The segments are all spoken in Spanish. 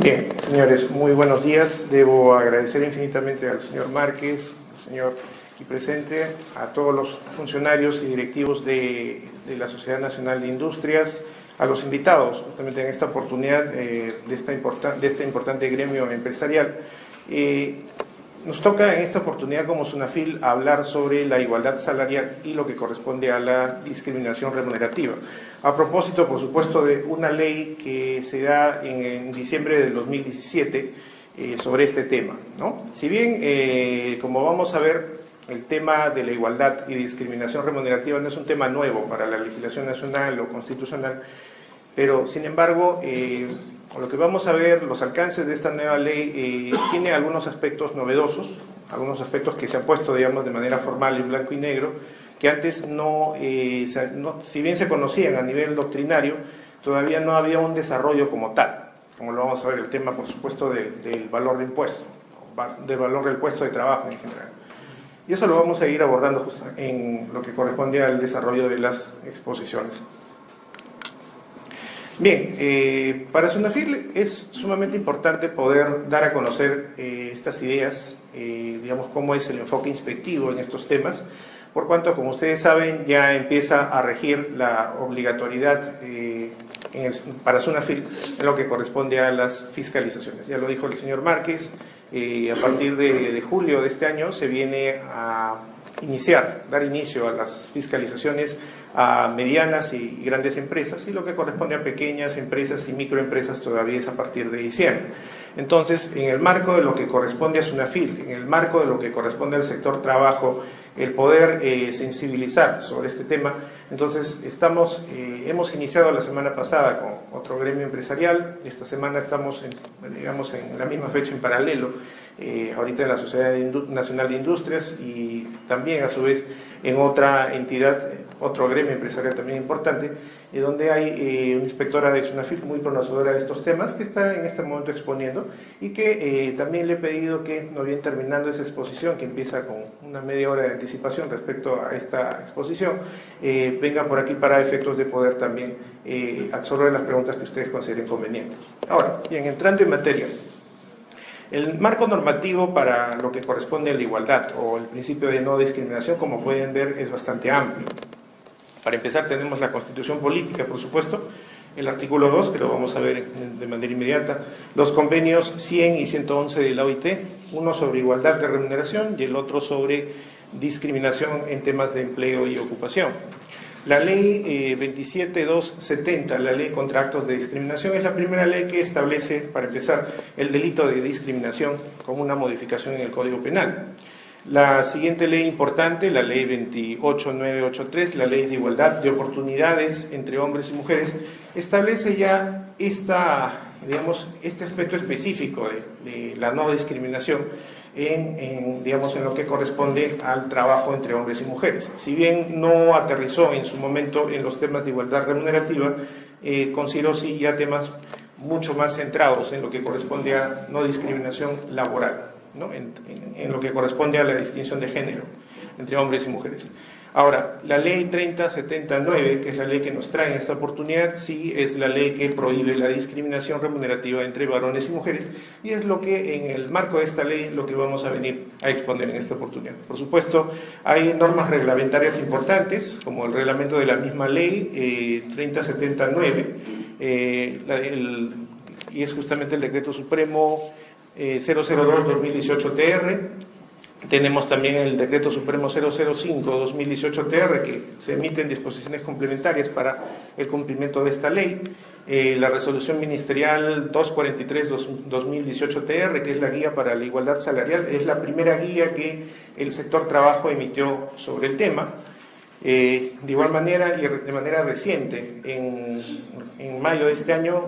Bien, señores, muy buenos días. Debo agradecer infinitamente al señor Márquez, al señor aquí presente, a todos los funcionarios y directivos de la Sociedad Nacional de Industrias, a los invitados justamente en esta oportunidad de este importante gremio empresarial. Nos toca en esta oportunidad como SUNAFIL hablar sobre la igualdad salarial y lo que corresponde a la discriminación remunerativa. A propósito, por supuesto, de una ley que se da en diciembre del 2017 sobre este tema, ¿no? Si bien, como vamos a ver, el tema de la igualdad y discriminación remunerativa no es un tema nuevo para la legislación nacional o constitucional, pero sin embargo, lo que vamos a ver, los alcances de esta nueva ley tiene algunos aspectos novedosos, algunos aspectos que se han puesto, digamos, de manera formal en blanco y negro, que antes si bien se conocían a nivel doctrinario, todavía no había un desarrollo como tal, como lo vamos a ver, el tema, por supuesto, del valor de impuesto, del valor del puesto de trabajo en general. Y eso lo vamos a ir abordando justo en lo que corresponde al desarrollo de las exposiciones. Bien, para SUNAFIL es sumamente importante poder dar a conocer estas ideas, digamos, cómo es el enfoque inspectivo en estos temas, por cuanto, como ustedes saben, ya empieza a regir la obligatoriedad para SUNAFIL en lo que corresponde a las fiscalizaciones. Ya lo dijo el señor Márquez, a partir de julio de este año se viene a dar inicio a las fiscalizaciones a medianas y grandes empresas, y lo que corresponde a pequeñas empresas y microempresas todavía es a partir de diciembre. Entonces, en el marco de lo que corresponde a SUNAFIL, en el marco de lo que corresponde al sector trabajo, el poder sensibilizar sobre este tema, entonces hemos iniciado la semana pasada con otro gremio empresarial. Esta semana estamos en la misma fecha en paralelo, ahorita en la Sociedad Nacional de Industrias, y también a su vez en otra entidad, otro gremio empresarial también importante, donde hay una inspectora de SUNAFIL muy conocedora de estos temas, que está en este momento exponiendo, y que también le he pedido que, no bien terminando esa exposición, que empieza con una media hora de anticipación respecto a esta exposición, venga por aquí para efectos de poder también absorber las preguntas que ustedes consideren convenientes. Ahora, bien, entrando en materia, el marco normativo para lo que corresponde a la igualdad o el principio de no discriminación, como pueden ver, es bastante amplio. Para empezar, tenemos la Constitución Política, por supuesto, el artículo 2, que lo vamos a ver de manera inmediata, los convenios 100 y 111 de la OIT, uno sobre igualdad de remuneración y el otro sobre discriminación en temas de empleo y ocupación. La ley 27270, la ley contra actos de discriminación, es la primera ley que establece, para empezar, el delito de discriminación como una modificación en el Código Penal. La siguiente ley importante, la ley 28983, la ley de igualdad de oportunidades entre hombres y mujeres, establece ya este aspecto específico de la no discriminación en lo que corresponde al trabajo entre hombres y mujeres. Si bien no aterrizó en su momento en los temas de igualdad remunerativa, consideró sí ya temas mucho más centrados en lo que corresponde a no discriminación laboral, ¿no? En lo que corresponde a la distinción de género entre hombres y mujeres. Ahora, la ley 3079, que es la ley que nos trae en esta oportunidad, sí es la ley que prohíbe la discriminación remunerativa entre varones y mujeres, y es lo que en el marco de esta ley es lo que vamos a venir a exponer en esta oportunidad. Por supuesto, hay normas reglamentarias importantes, como el reglamento de la misma ley 3079, y es justamente el Decreto Supremo 002-2018-TR. Tenemos también el Decreto Supremo 005-2018-TR, que se emiten disposiciones complementarias para el cumplimiento de esta ley. La Resolución Ministerial 243-2018-TR, que es la guía para la igualdad salarial, es la primera guía que el sector trabajo emitió sobre el tema. De igual manera y de manera reciente, en mayo de este año,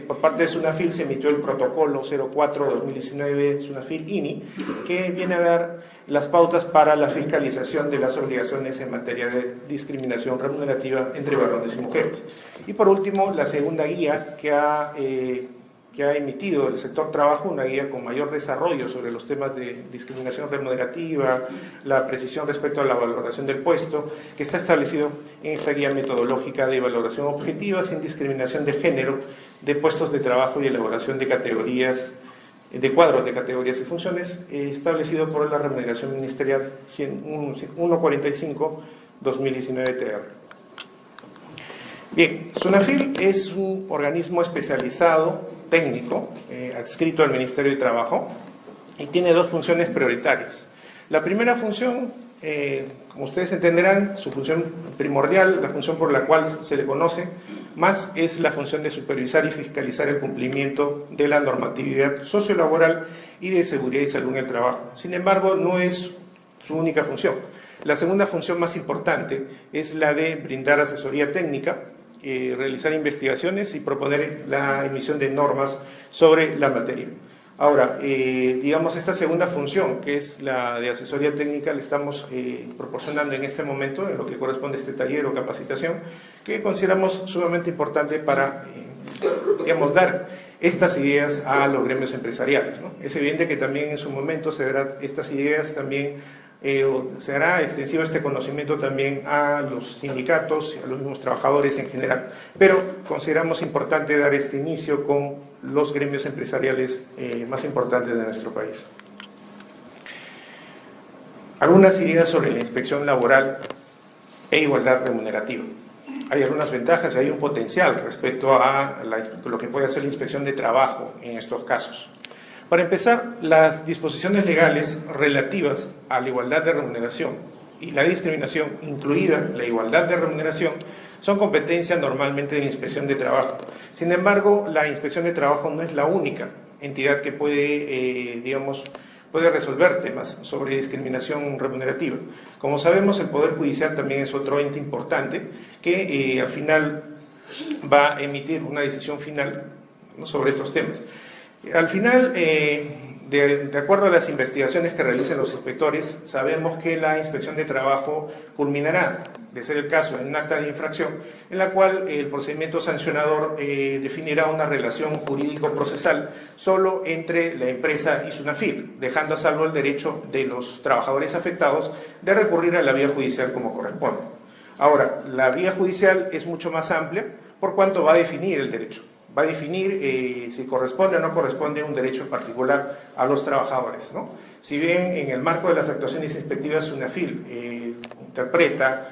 por parte de SUNAFIL se emitió el protocolo 04-2019 SUNAFIL-INI, que viene a dar las pautas para la fiscalización de las obligaciones en materia de discriminación remunerativa entre varones y mujeres. Y por último, la segunda guía que que ha emitido el sector trabajo una guía con mayor desarrollo sobre los temas de discriminación remunerativa, la precisión respecto a la valoración del puesto, que está establecido en esta guía metodológica de valoración objetiva sin discriminación de género de puestos de trabajo y elaboración de categorías, de cuadros de categorías y funciones, establecido por la remuneración ministerial 145/2019 TR. Bien, SUNAFIL es un organismo especializado, técnico, adscrito al Ministerio de Trabajo, y tiene dos funciones prioritarias. La primera función, como ustedes entenderán, su función primordial, la función por la cual se le conoce más, es la función de supervisar y fiscalizar el cumplimiento de la normatividad sociolaboral y de seguridad y salud en el trabajo. Sin embargo, no es su única función. La segunda función más importante es la de brindar asesoría técnica, realizar investigaciones y proponer la emisión de normas sobre la materia. Ahora, digamos, esta segunda función, que es la de asesoría técnica, le estamos proporcionando en este momento, en lo que corresponde a este taller o capacitación, que consideramos sumamente importante para, digamos, dar estas ideas a los gremios empresariales, ¿no? Es evidente que también en su momento se darán estas ideas también, se hará extensivo este conocimiento también a los sindicatos y a los mismos trabajadores en general, pero consideramos importante dar este inicio con los gremios empresariales más importantes de nuestro país. Algunas ideas sobre la inspección laboral e igualdad remunerativa. Hay algunas ventajas, hay un potencial respecto a lo que puede hacer la inspección de trabajo en estos casos. Para empezar, las disposiciones legales relativas a la igualdad de remuneración y la discriminación, incluida la igualdad de remuneración, son competencia normalmente de la Inspección de Trabajo. Sin embargo, la Inspección de Trabajo no es la única entidad que puede, puede resolver temas sobre discriminación remunerativa. Como sabemos, el Poder Judicial también es otro ente importante que al final va a emitir una decisión final, ¿no?, sobre estos temas. Al final, de acuerdo a las investigaciones que realicen los inspectores, sabemos que la inspección de trabajo culminará, de ser el caso, en un acta de infracción, en la cual el procedimiento sancionador definirá una relación jurídico-procesal solo entre la empresa y SUNAFIL, dejando a salvo el derecho de los trabajadores afectados de recurrir a la vía judicial como corresponde. Ahora, la vía judicial es mucho más amplia por cuanto va a definir el derecho. Va a definir si corresponde o no corresponde un derecho en particular a los trabajadores, ¿no? Si bien en el marco de las actuaciones inspectivas SUNAFIL interpreta,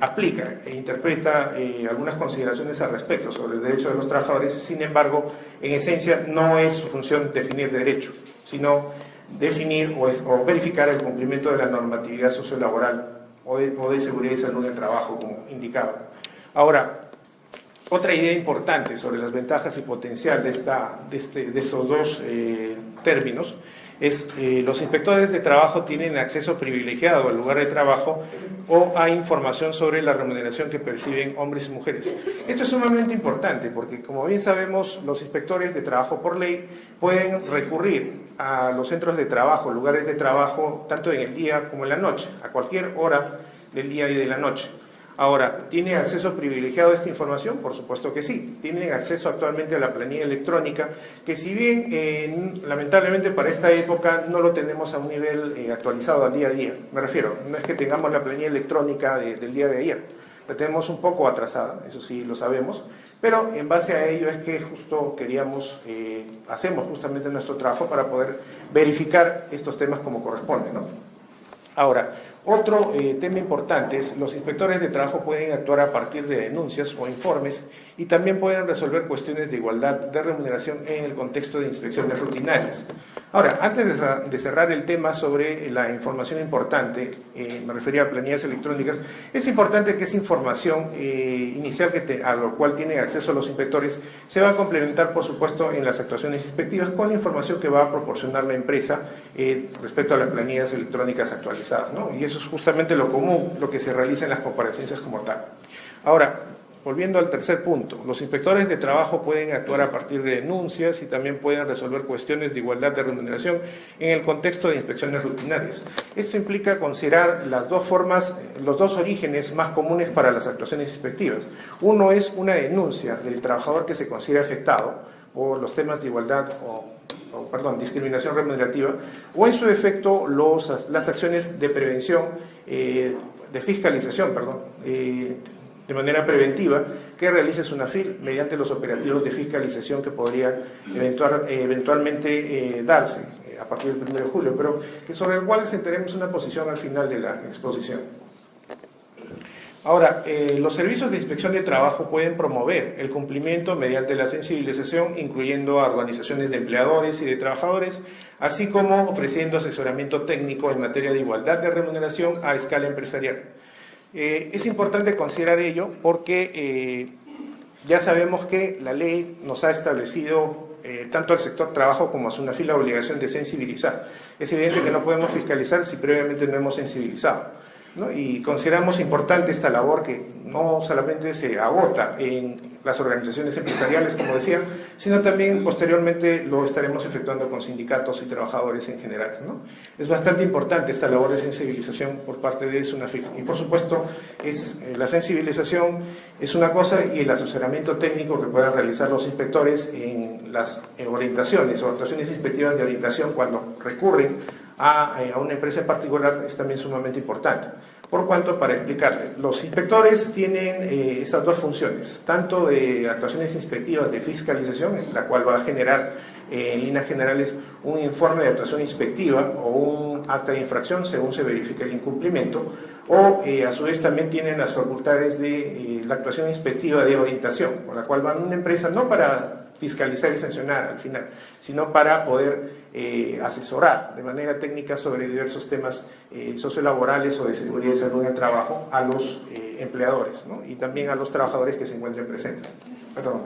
aplica e interpreta algunas consideraciones al respecto sobre el derecho de los trabajadores, sin embargo, en esencia no es su función definir derecho, sino definir o verificar el cumplimiento de la normatividad sociolaboral o de seguridad y salud del trabajo, como indicaba. Ahora, otra idea importante sobre las ventajas y potencial de estos dos términos es los inspectores de trabajo tienen acceso privilegiado al lugar de trabajo o a información sobre la remuneración que perciben hombres y mujeres. Esto es sumamente importante porque, como bien sabemos, los inspectores de trabajo por ley pueden recurrir a los centros de trabajo, lugares de trabajo, tanto en el día como en la noche, a cualquier hora del día y de la noche. Ahora, ¿tiene acceso privilegiado a esta información? Por supuesto que sí. Tienen acceso actualmente a la planilla electrónica, que si bien lamentablemente para esta época no lo tenemos a un nivel actualizado al día a día. Me refiero, no es que tengamos la planilla electrónica del día de ayer, la tenemos un poco atrasada, eso sí lo sabemos, pero en base a ello es que justo hacemos justamente nuestro trabajo para poder verificar estos temas como corresponde, ¿no? Ahora, otro tema importante es los inspectores de trabajo pueden actuar a partir de denuncias o informes y también pueden resolver cuestiones de igualdad de remuneración en el contexto de inspecciones rutinarias. Ahora, antes de cerrar el tema sobre la información importante, me refería a planillas electrónicas, es importante que esa información inicial a lo cual tienen acceso los inspectores se va a complementar, por supuesto, en las actuaciones inspectivas con la información que va a proporcionar la empresa respecto a las planillas electrónicas actualizadas, ¿no? Y eso es justamente lo común, lo que se realiza en las comparecencias como tal. Ahora, volviendo al tercer punto, los inspectores de trabajo pueden actuar a partir de denuncias y también pueden resolver cuestiones de igualdad de remuneración en el contexto de inspecciones rutinarias. Esto implica considerar las dos formas, los dos orígenes más comunes para las actuaciones inspectivas. Uno es una denuncia del trabajador que se considera afectado o los temas de igualdad discriminación remunerativa, o en su efecto las acciones de prevención, de fiscalización, de manera preventiva, que realice SUNAFIL mediante los operativos de fiscalización que podría eventualmente darse a partir del 1 de julio, pero sobre el cual sentaremos una posición al final de la exposición. Ahora, los servicios de inspección de trabajo pueden promover el cumplimiento mediante la sensibilización, incluyendo a organizaciones de empleadores y de trabajadores, así como ofreciendo asesoramiento técnico en materia de igualdad de remuneración a escala empresarial. Es importante considerar ello porque ya sabemos que la ley nos ha establecido tanto al sector trabajo como a SUNAFIL la obligación de sensibilizar. Es evidente que no podemos fiscalizar si previamente no hemos sensibilizado, ¿no? Y consideramos importante esta labor que no solamente se agota en las organizaciones empresariales, como decía, sino también posteriormente lo estaremos efectuando con sindicatos y trabajadores en general, ¿no? Es bastante importante esta labor de sensibilización por parte de SUNAFIL. Y por supuesto, la sensibilización es una cosa y el asesoramiento técnico que puedan realizar los inspectores en las orientaciones o actuaciones inspectivas de orientación cuando recurren a una empresa en particular es también sumamente importante. Por cuanto, para explicarle, los inspectores tienen estas dos funciones, tanto de actuaciones inspectivas de fiscalización, la cual va a generar en líneas generales un informe de actuación inspectiva o un acta de infracción según se verifique el incumplimiento, o a su vez también tienen las facultades de la actuación inspectiva de orientación, con la cual van a una empresa no para fiscalizar y sancionar al final, sino para poder asesorar de manera técnica sobre diversos temas sociolaborales o de seguridad y salud en el trabajo a los empleadores, ¿no? Y también a los trabajadores que se encuentren presentes. Perdón.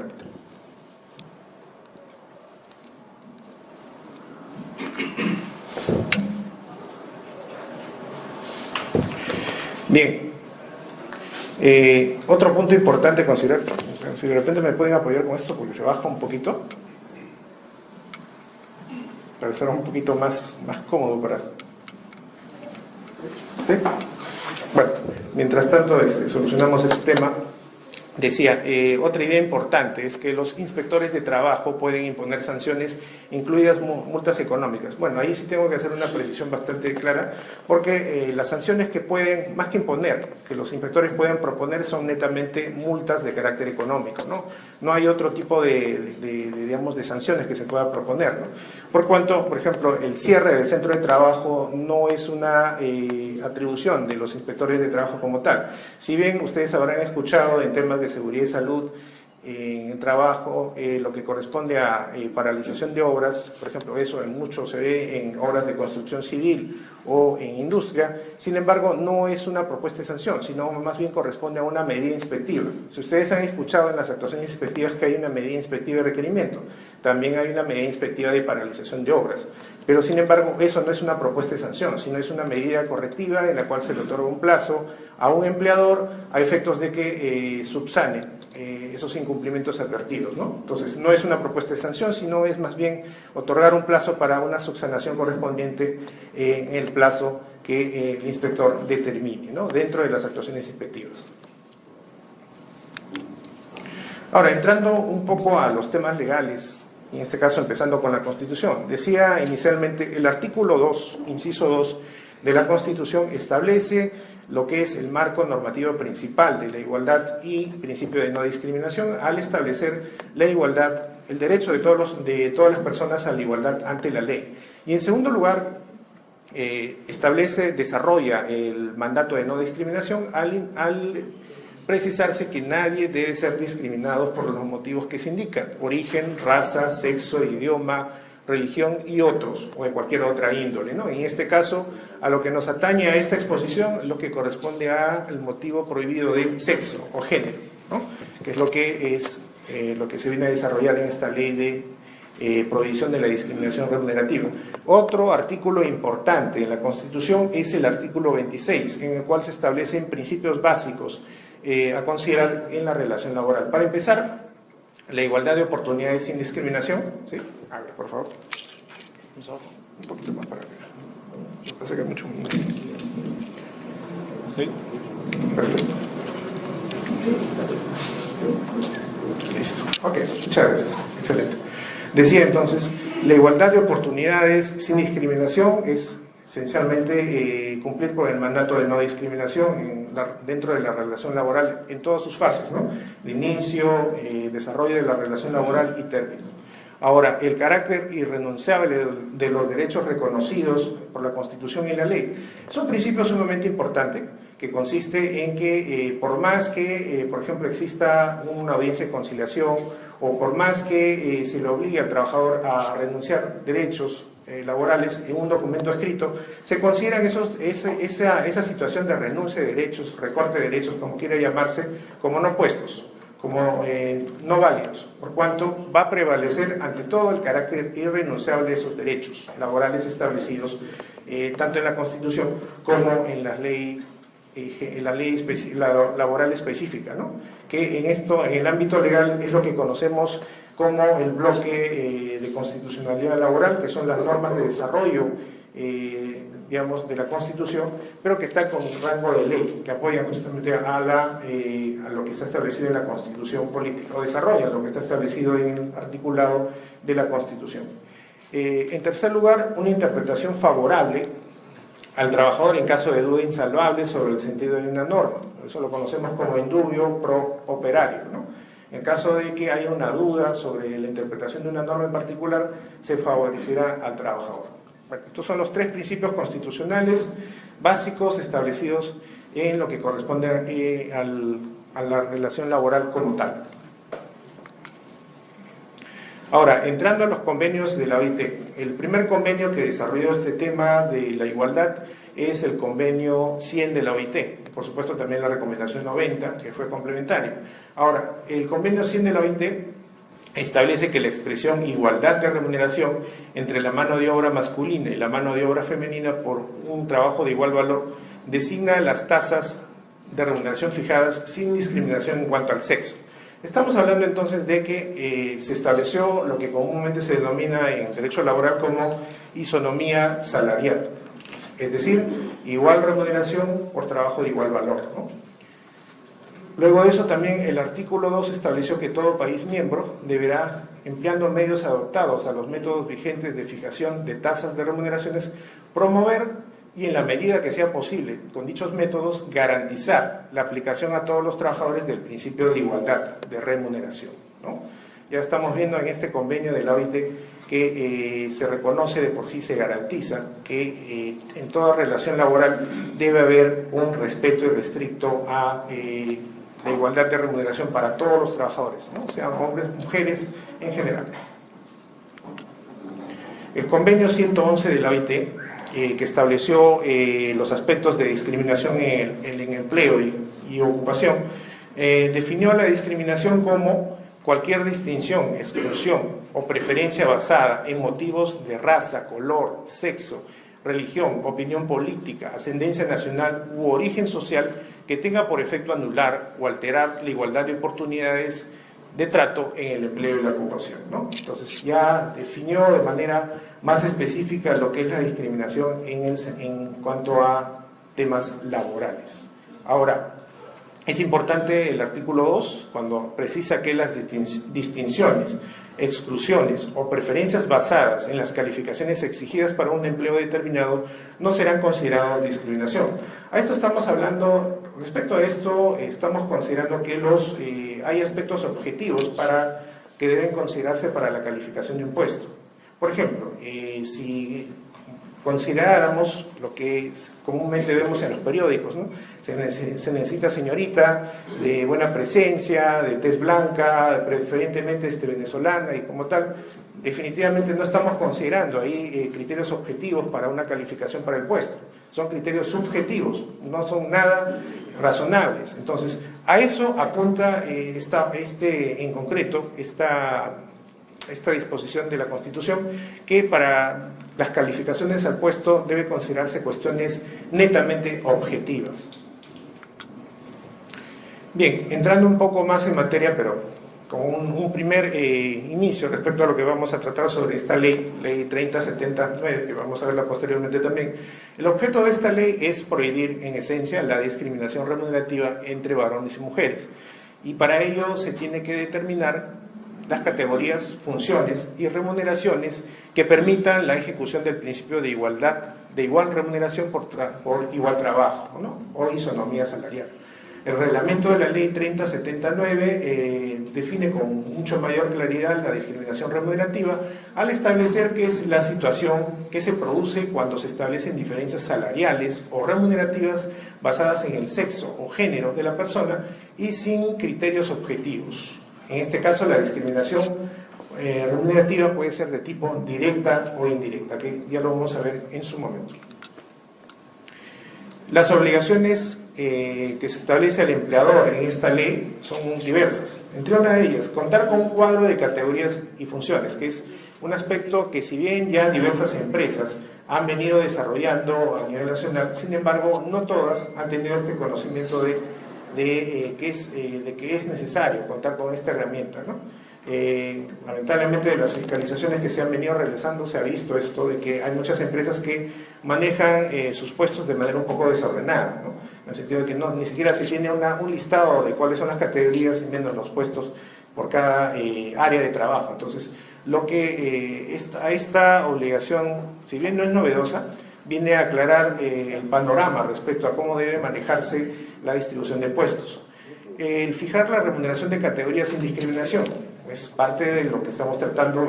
Bien, otro punto importante considerar, si de repente me pueden apoyar con esto porque se baja un poquito, para estar un poquito más cómodo para... ¿Sí? Bueno, mientras tanto solucionamos este tema. Decía, otra idea importante es que los inspectores de trabajo pueden imponer sanciones, incluidas multas económicas. Bueno, ahí sí tengo que hacer una precisión bastante clara, porque las sanciones que pueden, más que imponer, que los inspectores pueden proponer son netamente multas de carácter económico, ¿no? No hay otro tipo de sanciones que se pueda proponer, ¿no? Por cuanto, por ejemplo, el cierre del centro de trabajo no es una atribución de los inspectores de trabajo como tal. Si bien ustedes habrán escuchado en temas de seguridad y salud en el trabajo, lo que corresponde a paralización de obras, por ejemplo, eso en mucho se ve en obras de construcción civil o en industria. Sin embargo, no es una propuesta de sanción, sino más bien corresponde a una medida inspectiva. Si ustedes han escuchado en las actuaciones inspectivas que hay una medida inspectiva de requerimiento, también hay una medida inspectiva de paralización de obras, pero sin embargo eso no es una propuesta de sanción, sino es una medida correctiva en la cual se le otorga un plazo a un empleador a efectos de que subsane esos incumplimientos advertidos, ¿no? Entonces no es una propuesta de sanción, sino es más bien otorgar un plazo para una subsanación correspondiente en el plazo que el inspector determine, ¿no? Dentro de las actuaciones inspectivas. Ahora, entrando un poco a los temas legales, en este caso empezando con la Constitución. Decía inicialmente, el artículo 2, inciso 2 de la Constitución establece lo que es el marco normativo principal de la igualdad y principio de no discriminación, al establecer la igualdad, el derecho de todas las personas a la igualdad ante la ley. Y en segundo lugar, desarrolla el mandato de no discriminación al precisarse que nadie debe ser discriminado por los motivos que se indican: origen, raza, sexo, idioma, religión y otros, o de cualquier otra índole, ¿no? En este caso, a lo que nos atañe a esta exposición, lo que corresponde al motivo prohibido de sexo o género, ¿no? Que es lo que se viene a desarrollar en esta ley de prohibición de la discriminación remunerativa. Otro artículo importante en la Constitución es el artículo 26, en el cual se establecen principios básicos a considerar en la relación laboral. Para empezar, la igualdad de oportunidades sin discriminación. ¿Sí? A ver, por favor. Un poquito más para arriba. Me parece que hay mucho. ¿Sí? Perfecto. Listo. Ok, muchas gracias. Excelente. Decía entonces, la igualdad de oportunidades sin discriminación es esencialmente cumplir con el mandato de no discriminación dentro de la relación laboral en todas sus fases, ¿no? De inicio, desarrollo de la relación laboral y término. Ahora, el carácter irrenunciable de los derechos reconocidos por la Constitución y la ley es un principio sumamente importante que consiste en que por más que, por ejemplo, exista una audiencia de conciliación o por más que se le obligue al trabajador a renunciar derechos laborales en un documento escrito, se consideran esa situación de renuncia de derechos, recorte de derechos, como quiera llamarse, como no puestos, como no válidos, por cuanto va a prevalecer ante todo el carácter irrenunciable de esos derechos laborales establecidos tanto en la Constitución como en la ley laboral específica, ¿no? Que en el ámbito legal es lo que conocemos como el bloque de constitucionalidad laboral, que son las normas de desarrollo digamos, de la Constitución, pero que está con un rango de ley, que apoyan justamente a lo que está establecido en la Constitución política, o desarrollan lo que está establecido en el articulado de la Constitución. En tercer lugar, una interpretación favorable al trabajador en caso de duda insalvable sobre el sentido de una norma. Eso lo conocemos como indubio pro operario, ¿no? En caso de que haya una duda sobre la interpretación de una norma en particular, se favorecerá al trabajador. Bueno, estos son los tres principios constitucionales básicos establecidos en lo que corresponde a la relación laboral como tal. Ahora, entrando a los convenios de la OIT, el primer convenio que desarrolló este tema de la igualdad es el convenio 100 de la OIT, por supuesto también la recomendación 90, que fue complementaria. Ahora, el convenio 100 de la OIT establece que la expresión igualdad de remuneración entre la mano de obra masculina y la mano de obra femenina por un trabajo de igual valor designa las tasas de remuneración fijadas sin discriminación en cuanto al sexo. Estamos hablando entonces de que se estableció lo que comúnmente se denomina en el derecho laboral como isonomía salarial, es decir, igual remuneración por trabajo de igual valor, ¿no? Luego de eso también el artículo 2 estableció que todo país miembro deberá, empleando medios adaptados a los métodos vigentes de fijación de tasas de remuneraciones, promover y en la medida que sea posible, con dichos métodos, garantizar la aplicación a todos los trabajadores del principio de igualdad de remuneración, ¿no? Ya estamos viendo en este convenio de la OIT que se reconoce de por sí, se garantiza que en toda relación laboral debe haber un respeto irrestricto a la igualdad de remuneración para todos los trabajadores, ¿no? Sean hombres, mujeres, en general. El convenio 111 de la OIT, que estableció los aspectos de discriminación en empleo y ocupación, definió la discriminación como cualquier distinción, exclusión o preferencia basada en motivos de raza, color, sexo, religión, opinión política, ascendencia nacional u origen social que tenga por efecto anular o alterar la igualdad de oportunidades de trato en el empleo y la ocupación, ¿no? Entonces ya definió de manera más específica lo que es la discriminación en cuanto a temas laborales. Ahora, es importante el artículo 2 cuando precisa que las distinciones, exclusiones o preferencias basadas en las calificaciones exigidas para un empleo determinado no serán consideradas discriminación. A esto estamos hablando, respecto a esto, estamos considerando que hay aspectos objetivos que deben considerarse para la calificación de un puesto. Por ejemplo, si consideráramos lo que comúnmente vemos en los periódicos, ¿no? Se necesita señorita de buena presencia, de tez blanca, preferentemente venezolana y como tal, definitivamente no estamos considerando ahí criterios objetivos para una calificación para el puesto. Son criterios subjetivos, no son nada razonables. Entonces, a eso apunta en concreto esta disposición de la Constitución, que para las calificaciones al puesto debe considerarse cuestiones netamente objetivas. Bien, entrando un poco más en materia, pero con un primer inicio respecto a lo que vamos a tratar sobre esta ley 3079, que vamos a verla posteriormente también. El objeto de esta ley es prohibir en esencia la discriminación remunerativa entre varones y mujeres, y para ello se tiene que determinar las categorías, funciones y remuneraciones que permitan la ejecución del principio de igualdad, de igual remuneración por igual trabajo, ¿no? O isonomía salarial. El reglamento de la ley 3079 define con mucho mayor claridad la discriminación remunerativa al establecer qué es la situación que se produce cuando se establecen diferencias salariales o remunerativas basadas en el sexo o género de la persona y sin criterios objetivos. En este caso, la discriminación remunerativa puede ser de tipo directa o indirecta, que ya lo vamos a ver en su momento. Las obligaciones que se establece al empleador en esta ley son diversas. Entre una de ellas, contar con un cuadro de categorías y funciones, que es un aspecto que, si bien ya diversas empresas han venido desarrollando a nivel nacional, sin embargo, no todas han tenido este conocimiento de que es necesario contar con esta herramienta, ¿no? Lamentablemente, de las fiscalizaciones que se han venido realizando se ha visto esto de que hay muchas empresas que manejan sus puestos de manera un poco desordenada, ¿no? En el sentido de que ni siquiera se tiene un listado de cuáles son las categorías y menos los puestos por cada área de trabajo. Entonces, esta obligación, si bien no es novedosa, viene a aclarar el panorama respecto a cómo debe manejarse la distribución de puestos. El fijar la remuneración de categorías sin discriminación es parte de lo que estamos tratando,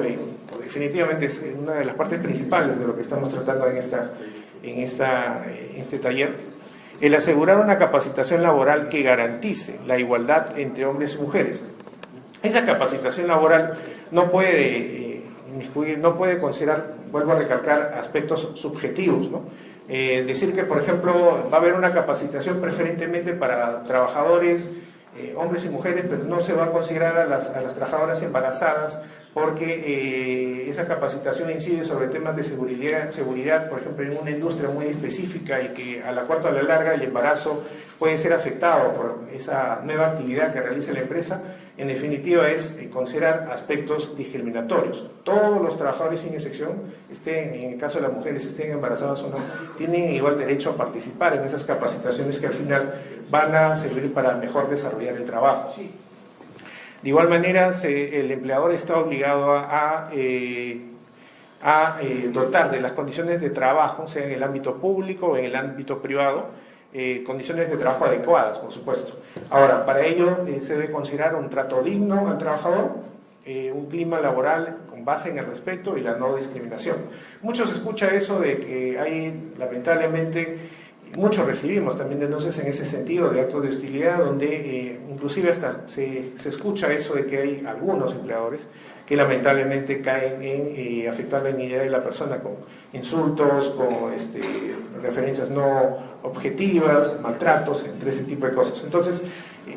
definitivamente es una de las partes principales de lo que estamos tratando en este taller. El asegurar una capacitación laboral que garantice la igualdad entre hombres y mujeres. Esa capacitación laboral no puede considerar, vuelvo a recalcar, aspectos subjetivos, ¿no? Decir que, por ejemplo, va a haber una capacitación preferentemente para trabajadores, hombres y mujeres, pero no se va a considerar a las trabajadoras embarazadas porque esa capacitación incide sobre temas de seguridad, por ejemplo, en una industria muy específica y que a la corta o a la larga el embarazo puede ser afectado por esa nueva actividad que realiza la empresa. En definitiva, es considerar aspectos discriminatorios. Todos los trabajadores, sin excepción, en el caso de las mujeres, estén embarazadas o no, tienen igual derecho a participar en esas capacitaciones que al final van a servir para mejor desarrollar el trabajo. De igual manera, el empleador está obligado a dotar de las condiciones de trabajo, sea en el ámbito público o en el ámbito privado, condiciones de trabajo adecuadas, por supuesto. Ahora, para ello se debe considerar un trato digno al trabajador, un clima laboral con base en el respeto y la no discriminación. Mucho se escucha eso de que hay, lamentablemente, muchos recibimos también denuncias en ese sentido de actos de hostilidad, donde inclusive hasta se escucha eso de que hay algunos empleadores que lamentablemente caen en afectar la dignidad de la persona con insultos, con referencias no objetivas, maltratos, entre ese tipo de cosas. Entonces,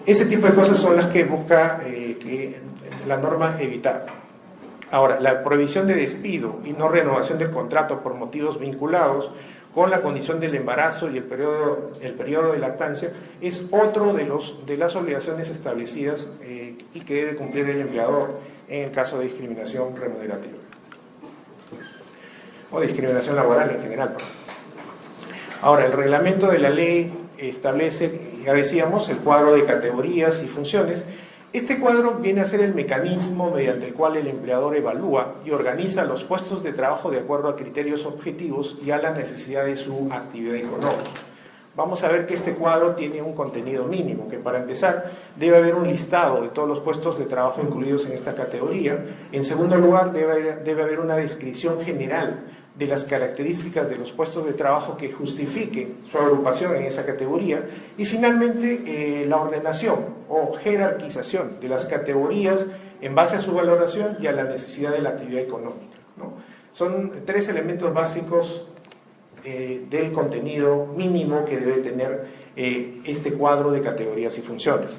ese tipo de cosas son las que busca la norma evitar. Ahora, la prohibición de despido y no renovación del contrato por motivos vinculados con la condición del embarazo y el periodo de lactancia es otro de las obligaciones establecidas y que debe cumplir el empleador en el caso de discriminación remunerativa o discriminación laboral en general. Ahora, el reglamento de la ley establece, ya decíamos, el cuadro de categorías y funciones. Este cuadro viene a ser el mecanismo mediante el cual el empleador evalúa y organiza los puestos de trabajo de acuerdo a criterios objetivos y a la necesidad de su actividad económica. Vamos a ver que este cuadro tiene un contenido mínimo, que para empezar debe haber un listado de todos los puestos de trabajo incluidos en esta categoría. En segundo lugar, debe haber una descripción general de las características de los puestos de trabajo que justifiquen su agrupación en esa categoría, y finalmente la ordenación o jerarquización de las categorías en base a su valoración y a la necesidad de la actividad económica, ¿no? Son tres elementos básicos del contenido mínimo que debe tener este cuadro de categorías y funciones.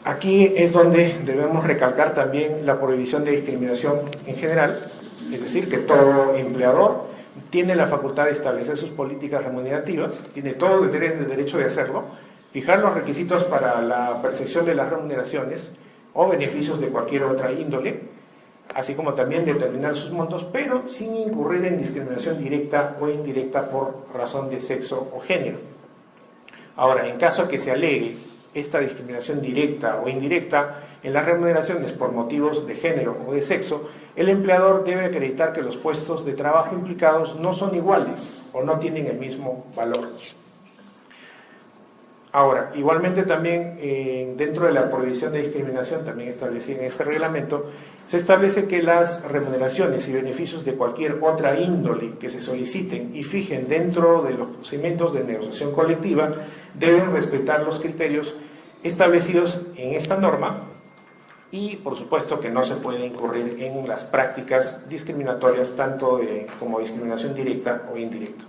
Aquí es donde debemos recalcar también la prohibición de discriminación en general, es decir, que todo empleador tiene la facultad de establecer sus políticas remunerativas, tiene todo el derecho de hacerlo, fijar los requisitos para la percepción de las remuneraciones o beneficios de cualquier otra índole, así como también determinar sus montos, pero sin incurrir en discriminación directa o indirecta por razón de sexo o género. Ahora, en caso que se alegue esta discriminación directa o indirecta en las remuneraciones por motivos de género o de sexo, el empleador debe acreditar que los puestos de trabajo implicados no son iguales o no tienen el mismo valor. Ahora, igualmente también dentro de la prohibición de discriminación, también establecida en este reglamento, se establece que las remuneraciones y beneficios de cualquier otra índole que se soliciten y fijen dentro de los procedimientos de negociación colectiva deben respetar los criterios establecidos en esta norma y, por supuesto, que no se puede incurrir en las prácticas discriminatorias tanto como discriminación directa o indirecta.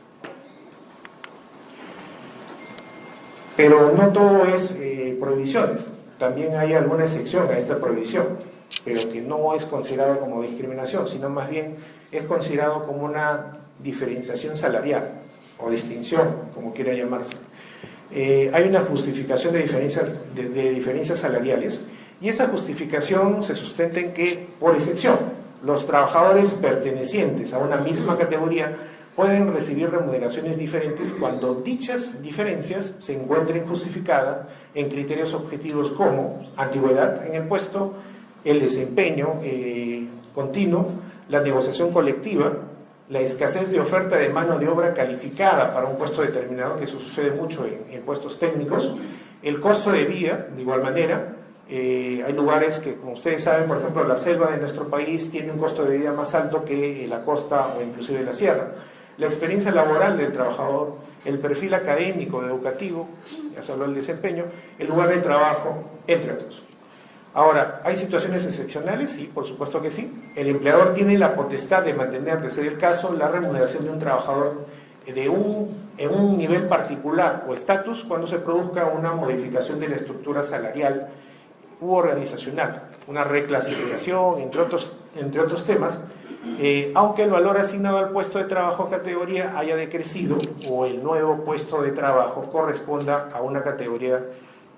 Pero no todo es prohibiciones, también hay alguna excepción a esta prohibición, pero que no es considerado como discriminación, sino más bien es considerado como una diferenciación salarial o distinción, como quiera llamarse. Hay una justificación de diferencias salariales y esa justificación se sustenta en que, por excepción, los trabajadores pertenecientes a una misma categoría pueden recibir remuneraciones diferentes cuando dichas diferencias se encuentren justificadas en criterios objetivos como antigüedad en el puesto, el desempeño continuo, la negociación colectiva, la escasez de oferta de mano de obra calificada para un puesto determinado, que eso sucede mucho en puestos técnicos, el costo de vida, de igual manera. Hay lugares que, como ustedes saben, por ejemplo, la selva de nuestro país tiene un costo de vida más alto que la costa o inclusive la sierra. La experiencia laboral del trabajador, el perfil académico, educativo, ya se habló del desempeño, el lugar de trabajo, entre otros. Ahora, ¿hay situaciones excepcionales? Sí, por supuesto que sí. El empleador tiene la potestad de mantener, de ser el caso, la remuneración de un trabajador en un nivel particular o estatus cuando se produzca una modificación de la estructura salarial u organizacional, una reclasificación, entre otros temas, aunque el valor asignado al puesto de trabajo o categoría haya decrecido o el nuevo puesto de trabajo corresponda a una categoría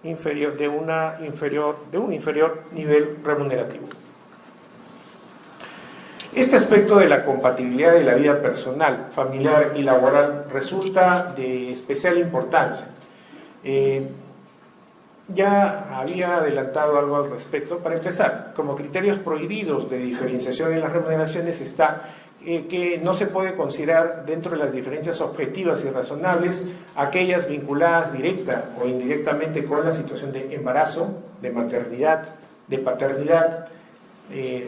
inferior de un inferior nivel remunerativo. Este aspecto de la compatibilidad de la vida personal, familiar y laboral resulta de especial importancia. Ya había adelantado algo al respecto. Para empezar, como criterios prohibidos de diferenciación en las remuneraciones está que no se puede considerar dentro de las diferencias objetivas y razonables aquellas vinculadas directa o indirectamente con la situación de embarazo, de maternidad, de paternidad,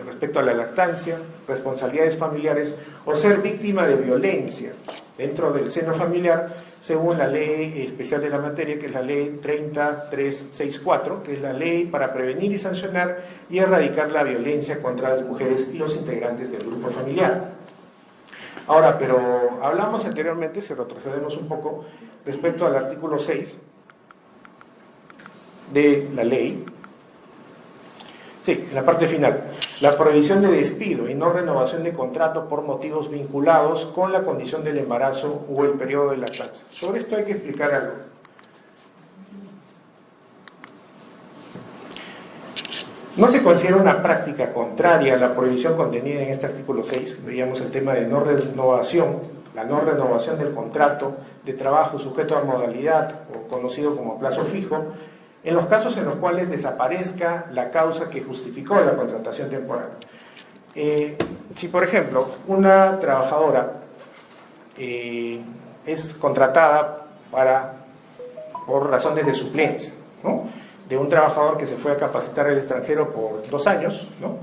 respecto a la lactancia, responsabilidades familiares o ser víctima de violencia dentro del seno familiar, según la ley especial de la materia, que es la ley 30364, que es la ley para prevenir y sancionar y erradicar la violencia contra las mujeres y los integrantes del grupo familiar. Ahora, pero hablamos anteriormente, si retrocedemos un poco, respecto al artículo 6 de la ley. Sí, en la parte final, la prohibición de despido y no renovación de contrato por motivos vinculados con la condición del embarazo o el periodo de lactancia. Sobre esto hay que explicar algo. No se considera una práctica contraria a la prohibición contenida en este artículo 6, veíamos el tema de no renovación, la no renovación del contrato de trabajo sujeto a modalidad o conocido como plazo fijo, en los casos en los cuales desaparezca la causa que justificó la contratación temporal. Si, por ejemplo, una trabajadora es contratada por razones de suplencia, ¿no?, de un trabajador que se fue a capacitar al extranjero por 2 años, ¿no?,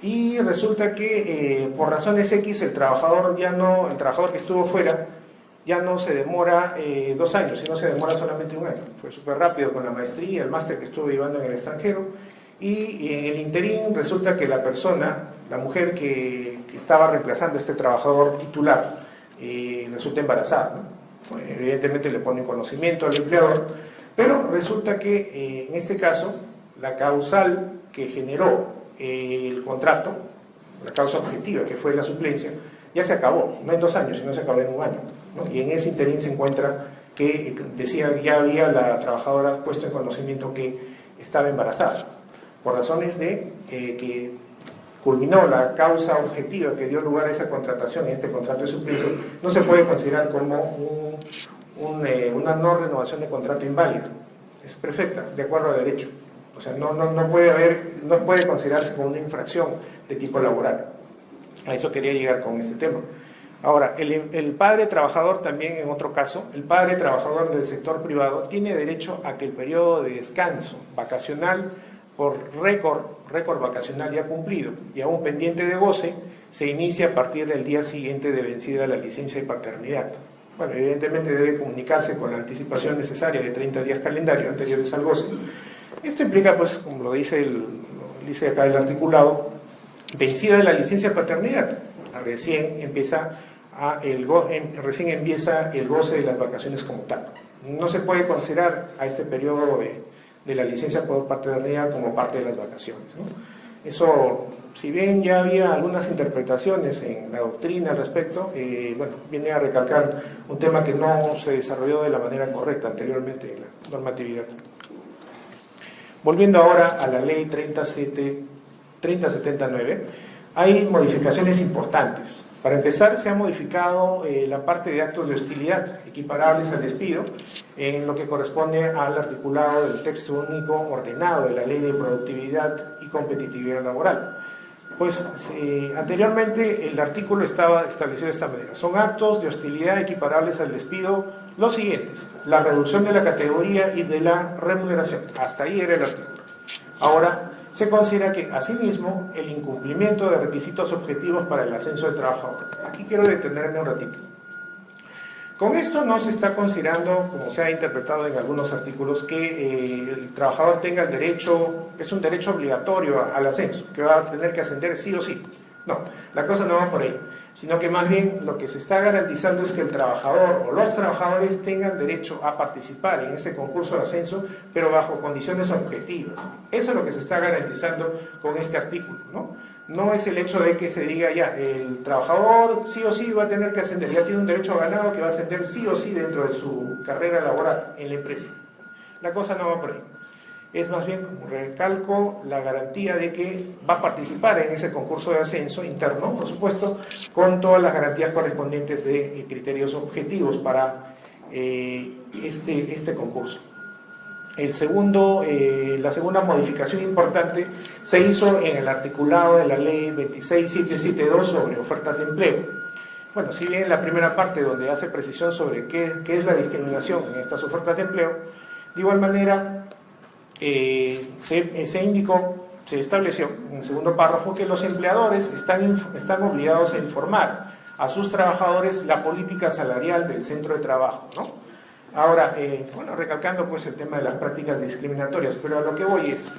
y resulta que por razones X el trabajador que estuvo fuera ya no se demora 2 años, sino se demora solamente 1 año. Fue súper rápido con la maestría, el máster que estuvo llevando en el extranjero, y en el interín resulta que la mujer que estaba reemplazando a este trabajador titular, resulta embarazada, ¿no? Evidentemente le pone conocimiento al empleador, pero resulta que en este caso la causal que generó el contrato, la causa objetiva que fue la suplencia, ya se acabó, no en 2 años, sino se acabó en 1 año, ¿no? Y en ese interín se encuentra que decía ya había la trabajadora puesto en conocimiento que estaba embarazada, por razones de que culminó la causa objetiva que dio lugar a esa contratación, este contrato de suplencia, no se puede considerar como una no renovación de contrato inválida. es perfecta, de acuerdo a derecho. O sea, no puede considerarse como una infracción de tipo laboral. A eso quería llegar con este tema. Ahora, el padre trabajador también, en otro caso, el padre trabajador del sector privado tiene derecho a que el periodo de descanso vacacional por récord vacacional ya cumplido y aún pendiente de goce, se inicia a partir del día siguiente de vencida la licencia de paternidad. Bueno, evidentemente debe comunicarse con la anticipación necesaria de 30 días calendario anteriores al goce. Esto implica, pues, como lo dice acá el articulado, vencida la licencia de paternidad. Recién empieza el goce de las vacaciones como tal. No se puede considerar a este periodo de la licencia por paternidad como parte de las vacaciones, ¿no? Eso, si bien ya había algunas interpretaciones en la doctrina al respecto, viene a recalcar un tema que no se desarrolló de la manera correcta anteriormente en la normatividad. Volviendo ahora a la ley 3079, hay modificaciones importantes. Para empezar, se ha modificado la parte de actos de hostilidad equiparables al despido en lo que corresponde al articulado del texto único ordenado de la Ley de Productividad y Competitividad Laboral. Pues anteriormente el artículo estaba establecido de esta manera: son actos de hostilidad equiparables al despido los siguientes: la reducción de la categoría y de la remuneración. Hasta ahí era el artículo. Ahora se considera que, asimismo, el incumplimiento de requisitos objetivos para el ascenso de trabajador. Aquí quiero detenerme un ratito. Con esto no se está considerando, como se ha interpretado en algunos artículos, que el trabajador tenga el derecho, es un derecho obligatorio al ascenso, que va a tener que ascender sí o sí. No, la cosa no va por ahí, sino que más bien lo que se está garantizando es que el trabajador o los trabajadores tengan derecho a participar en ese concurso de ascenso, pero bajo condiciones objetivas. Eso es lo que se está garantizando con este artículo, ¿no? No es el hecho de que se diga ya, el trabajador sí o sí va a tener que ascender, ya tiene un derecho ganado que va a ascender sí o sí dentro de su carrera laboral en la empresa. La cosa no va por ahí. Es más bien, como recalco, la garantía de que va a participar en ese concurso de ascenso interno, por supuesto, con todas las garantías correspondientes de criterios objetivos para este concurso. La segunda modificación importante se hizo en el articulado de la ley 26772 sobre ofertas de empleo. Bueno, si bien la primera parte donde hace precisión sobre qué es la discriminación en estas ofertas de empleo, de igual manera se estableció en el segundo párrafo que los empleadores están obligados a informar a sus trabajadores la política salarial del centro de trabajo, ¿no? Ahora, recalcando pues el tema de las prácticas discriminatorias, pero a lo que voy es,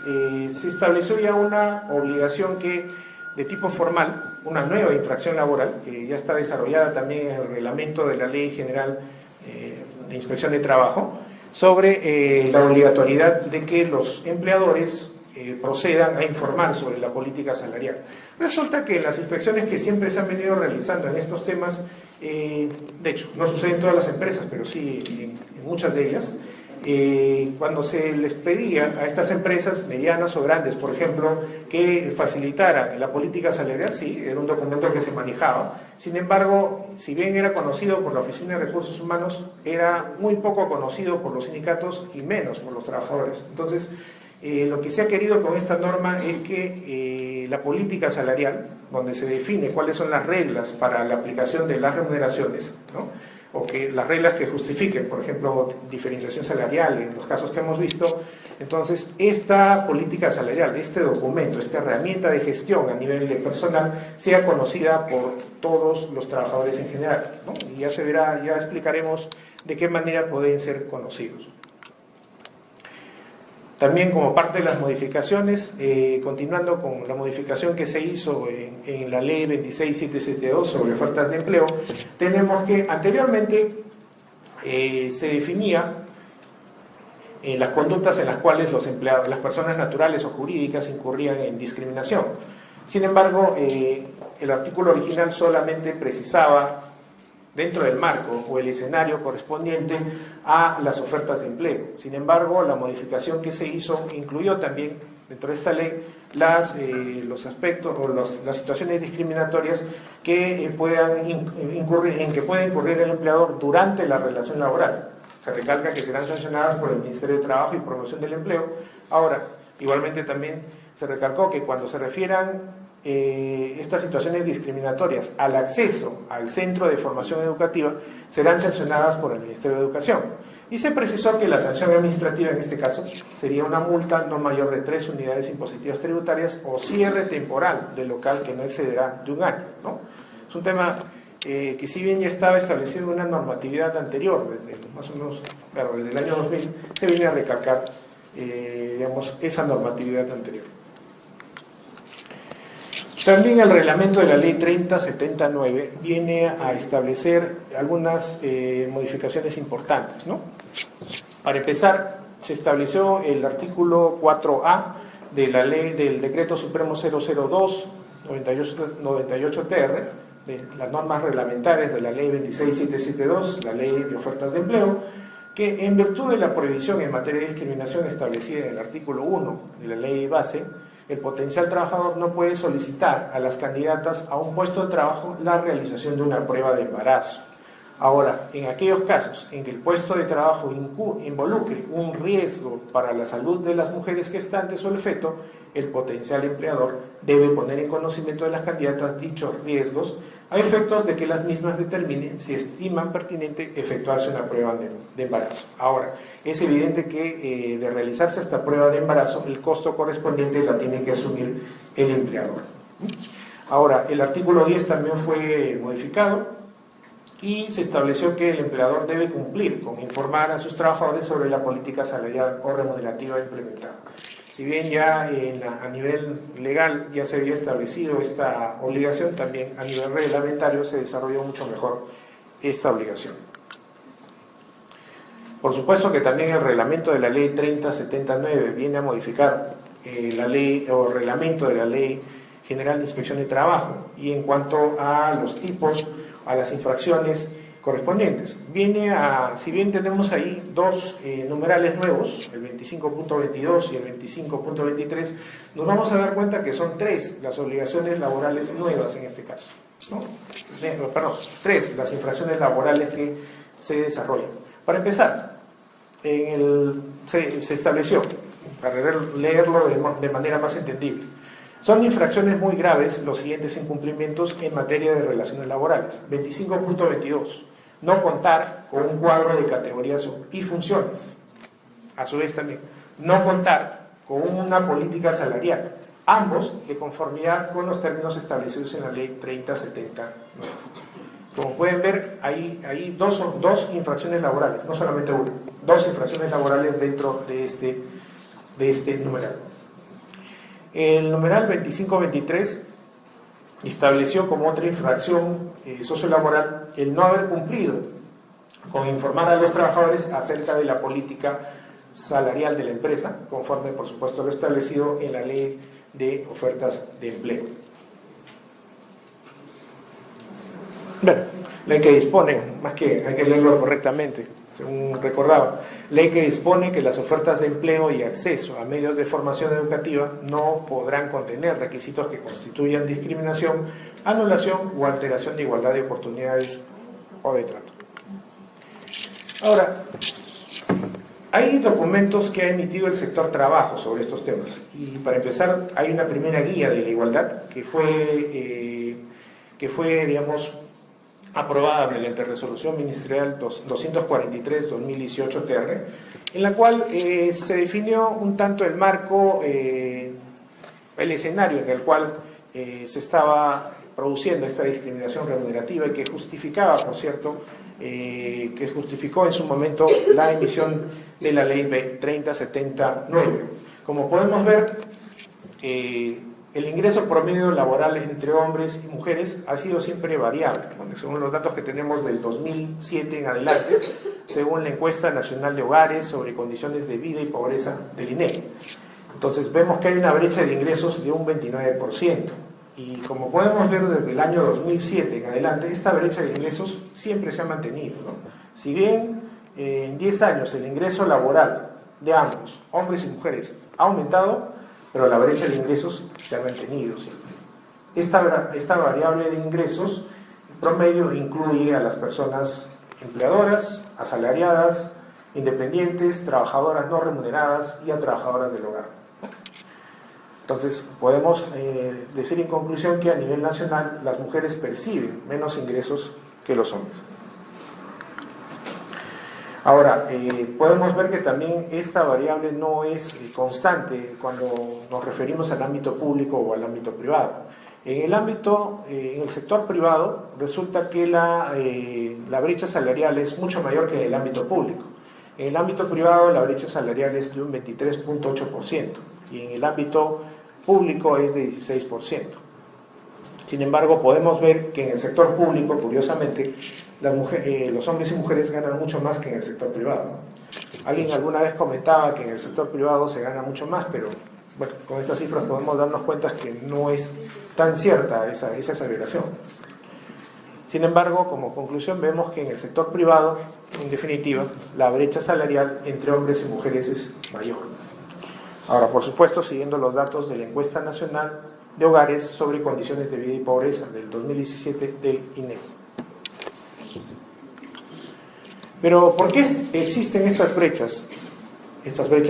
se estableció ya una obligación de tipo formal, una nueva infracción laboral, que ya está desarrollada también en el reglamento de la Ley General de Inspección de Trabajo, sobre la obligatoriedad de que los empleadores procedan a informar sobre la política salarial. Resulta que las inspecciones que siempre se han venido realizando en estos temas, de hecho, no sucede en todas las empresas, pero sí en muchas de ellas, cuando se les pedía a estas empresas medianas o grandes, por ejemplo, que facilitaran la política salarial, sí, era un documento que se manejaba. Sin embargo, si bien era conocido por la Oficina de Recursos Humanos, era muy poco conocido por los sindicatos y menos por los trabajadores. Entonces, lo que se ha querido con esta norma es que la política salarial, donde se define cuáles son las reglas para la aplicación de las remuneraciones, ¿no?, o que las reglas que justifiquen, por ejemplo, diferenciación salarial en los casos que hemos visto, entonces esta política salarial, este documento, esta herramienta de gestión a nivel de personal, sea conocida por todos los trabajadores en general, ¿no? Y ya se verá, ya explicaremos de qué manera pueden ser conocidos. También, como parte de las modificaciones, continuando con la modificación que se hizo en la ley 26772 sobre ofertas de empleo, tenemos que anteriormente se definía las conductas en las cuales los empleados, las personas naturales o jurídicas incurrían en discriminación. Sin embargo, el artículo original solamente precisaba dentro del marco o el escenario correspondiente a las ofertas de empleo. Sin embargo, la modificación que se hizo incluyó también dentro de esta ley los aspectos o las situaciones discriminatorias que puede incurrir el empleador durante la relación laboral. Se recalca que serán sancionadas por el Ministerio de Trabajo y Promoción del Empleo. Ahora, igualmente también se recalcó que cuando se refieran estas situaciones discriminatorias al acceso al centro de formación educativa, serán sancionadas por el Ministerio de Educación. Y se precisó que la sanción administrativa en este caso sería una multa no mayor de 3 unidades impositivas tributarias o cierre temporal del local que no excederá de un año, ¿no? Es un tema que si bien ya estaba establecido en una normatividad anterior, desde más o menos, claro, desde el año 2000, se viene a recalcar, digamos, esa normatividad anterior. También el reglamento de la Ley 3079 viene a establecer algunas modificaciones importantes, ¿no? Para empezar, se estableció el artículo 4A de la ley del Decreto Supremo 002-98-TR, de las normas reglamentarias de la Ley 26772, la Ley de Ofertas de Empleo, que en virtud de la prohibición en materia de discriminación establecida en el artículo 1 de la Ley Base, el potencial trabajador no puede solicitar a las candidatas a un puesto de trabajo la realización de una prueba de embarazo. Ahora, en aquellos casos en que el puesto de trabajo involucre un riesgo para la salud de las mujeres gestantes o el feto, el potencial empleador debe poner en conocimiento de las candidatas dichos riesgos a efectos de que las mismas determinen si estiman pertinente efectuarse una prueba de embarazo. Ahora, es evidente que de realizarse esta prueba de embarazo, el costo correspondiente la tiene que asumir el empleador. Ahora, el artículo 10 también fue modificado y se estableció que el empleador debe cumplir con informar a sus trabajadores sobre la política salarial o remunerativa implementada. Si bien ya a nivel legal ya se había establecido esta obligación, también a nivel reglamentario se desarrolló mucho mejor esta obligación. Por supuesto que también el reglamento de la Ley 3079 viene a modificar la ley o reglamento de la Ley General de Inspección de Trabajo, y en cuanto a los tipos, a las infracciones correspondientes. Si bien tenemos ahí dos numerales nuevos, el 25.22 y el 25.23, nos vamos a dar cuenta que son 3 las obligaciones laborales nuevas en este caso, ¿no? Tres las infracciones laborales que se desarrollan. Para empezar, se estableció, para leerlo de manera más entendible, son infracciones muy graves los siguientes incumplimientos en materia de relaciones laborales. 25.22. No contar con un cuadro de categorías y funciones. A su vez también, no contar con una política salarial. Ambos de conformidad con los términos establecidos en la Ley 3079. Como pueden ver, hay dos infracciones laborales, no solamente una, 2 infracciones laborales dentro de este numeral. El numeral 2523 estableció como otra infracción sociolaboral el no haber cumplido con informar a los trabajadores acerca de la política salarial de la empresa, conforme por supuesto lo establecido en la Ley de Ofertas de Empleo. Bueno, ley que dispone, más que hay que leerlo correctamente, según recordaba, ley que dispone que las ofertas de empleo y acceso a medios de formación educativa no podrán contener requisitos que constituyan discriminación, anulación o alteración de igualdad de oportunidades o de trato. Ahora, hay documentos que ha emitido el sector trabajo sobre estos temas, y para empezar hay una primera guía de la igualdad que fue digamos, aprobada mediante resolución ministerial 243/2018-TR, en la cual se definió un tanto el marco, el escenario en el cual se estaba produciendo esta discriminación remunerativa y que justificaba, por cierto, que justificó en su momento la emisión de la Ley 3079. Como podemos ver, el ingreso promedio laboral entre hombres y mujeres ha sido siempre variable, según los datos que tenemos del 2007 en adelante, según la encuesta nacional de hogares sobre condiciones de vida y pobreza del INEGI. Entonces vemos que hay una brecha de ingresos de un 29%, y como podemos ver desde el año 2007 en adelante, esta brecha de ingresos siempre se ha mantenido, ¿no? Si bien en 10 años el ingreso laboral de ambos, hombres y mujeres, ha aumentado, pero la brecha de ingresos se ha mantenido siempre. Esta variable de ingresos promedio incluye a las personas empleadoras, asalariadas, independientes, trabajadoras no remuneradas y a trabajadoras del hogar. Entonces, podemos decir en conclusión que a nivel nacional las mujeres perciben menos ingresos que los hombres. Ahora, podemos ver que también esta variable no es constante cuando nos referimos al ámbito público o al ámbito privado. En el sector privado, resulta que la brecha salarial es mucho mayor que en el ámbito público. En el ámbito privado, la brecha salarial es de un 23.8% y en el ámbito público es de 16%. Sin embargo, podemos ver que en el sector público, curiosamente, los hombres y mujeres ganan mucho más que en el sector privado. Alguien alguna vez comentaba que en el sector privado se gana mucho más, pero bueno, con estas cifras podemos darnos cuenta que no es tan cierta esa aseveración. Sin embargo, como conclusión vemos que en el sector privado, en definitiva, la brecha salarial entre hombres y mujeres es mayor. Ahora, por supuesto, siguiendo los datos de la Encuesta Nacional de Hogares sobre Condiciones de Vida y Pobreza del 2017 del INEGI. Pero, ¿por qué existen estas brechas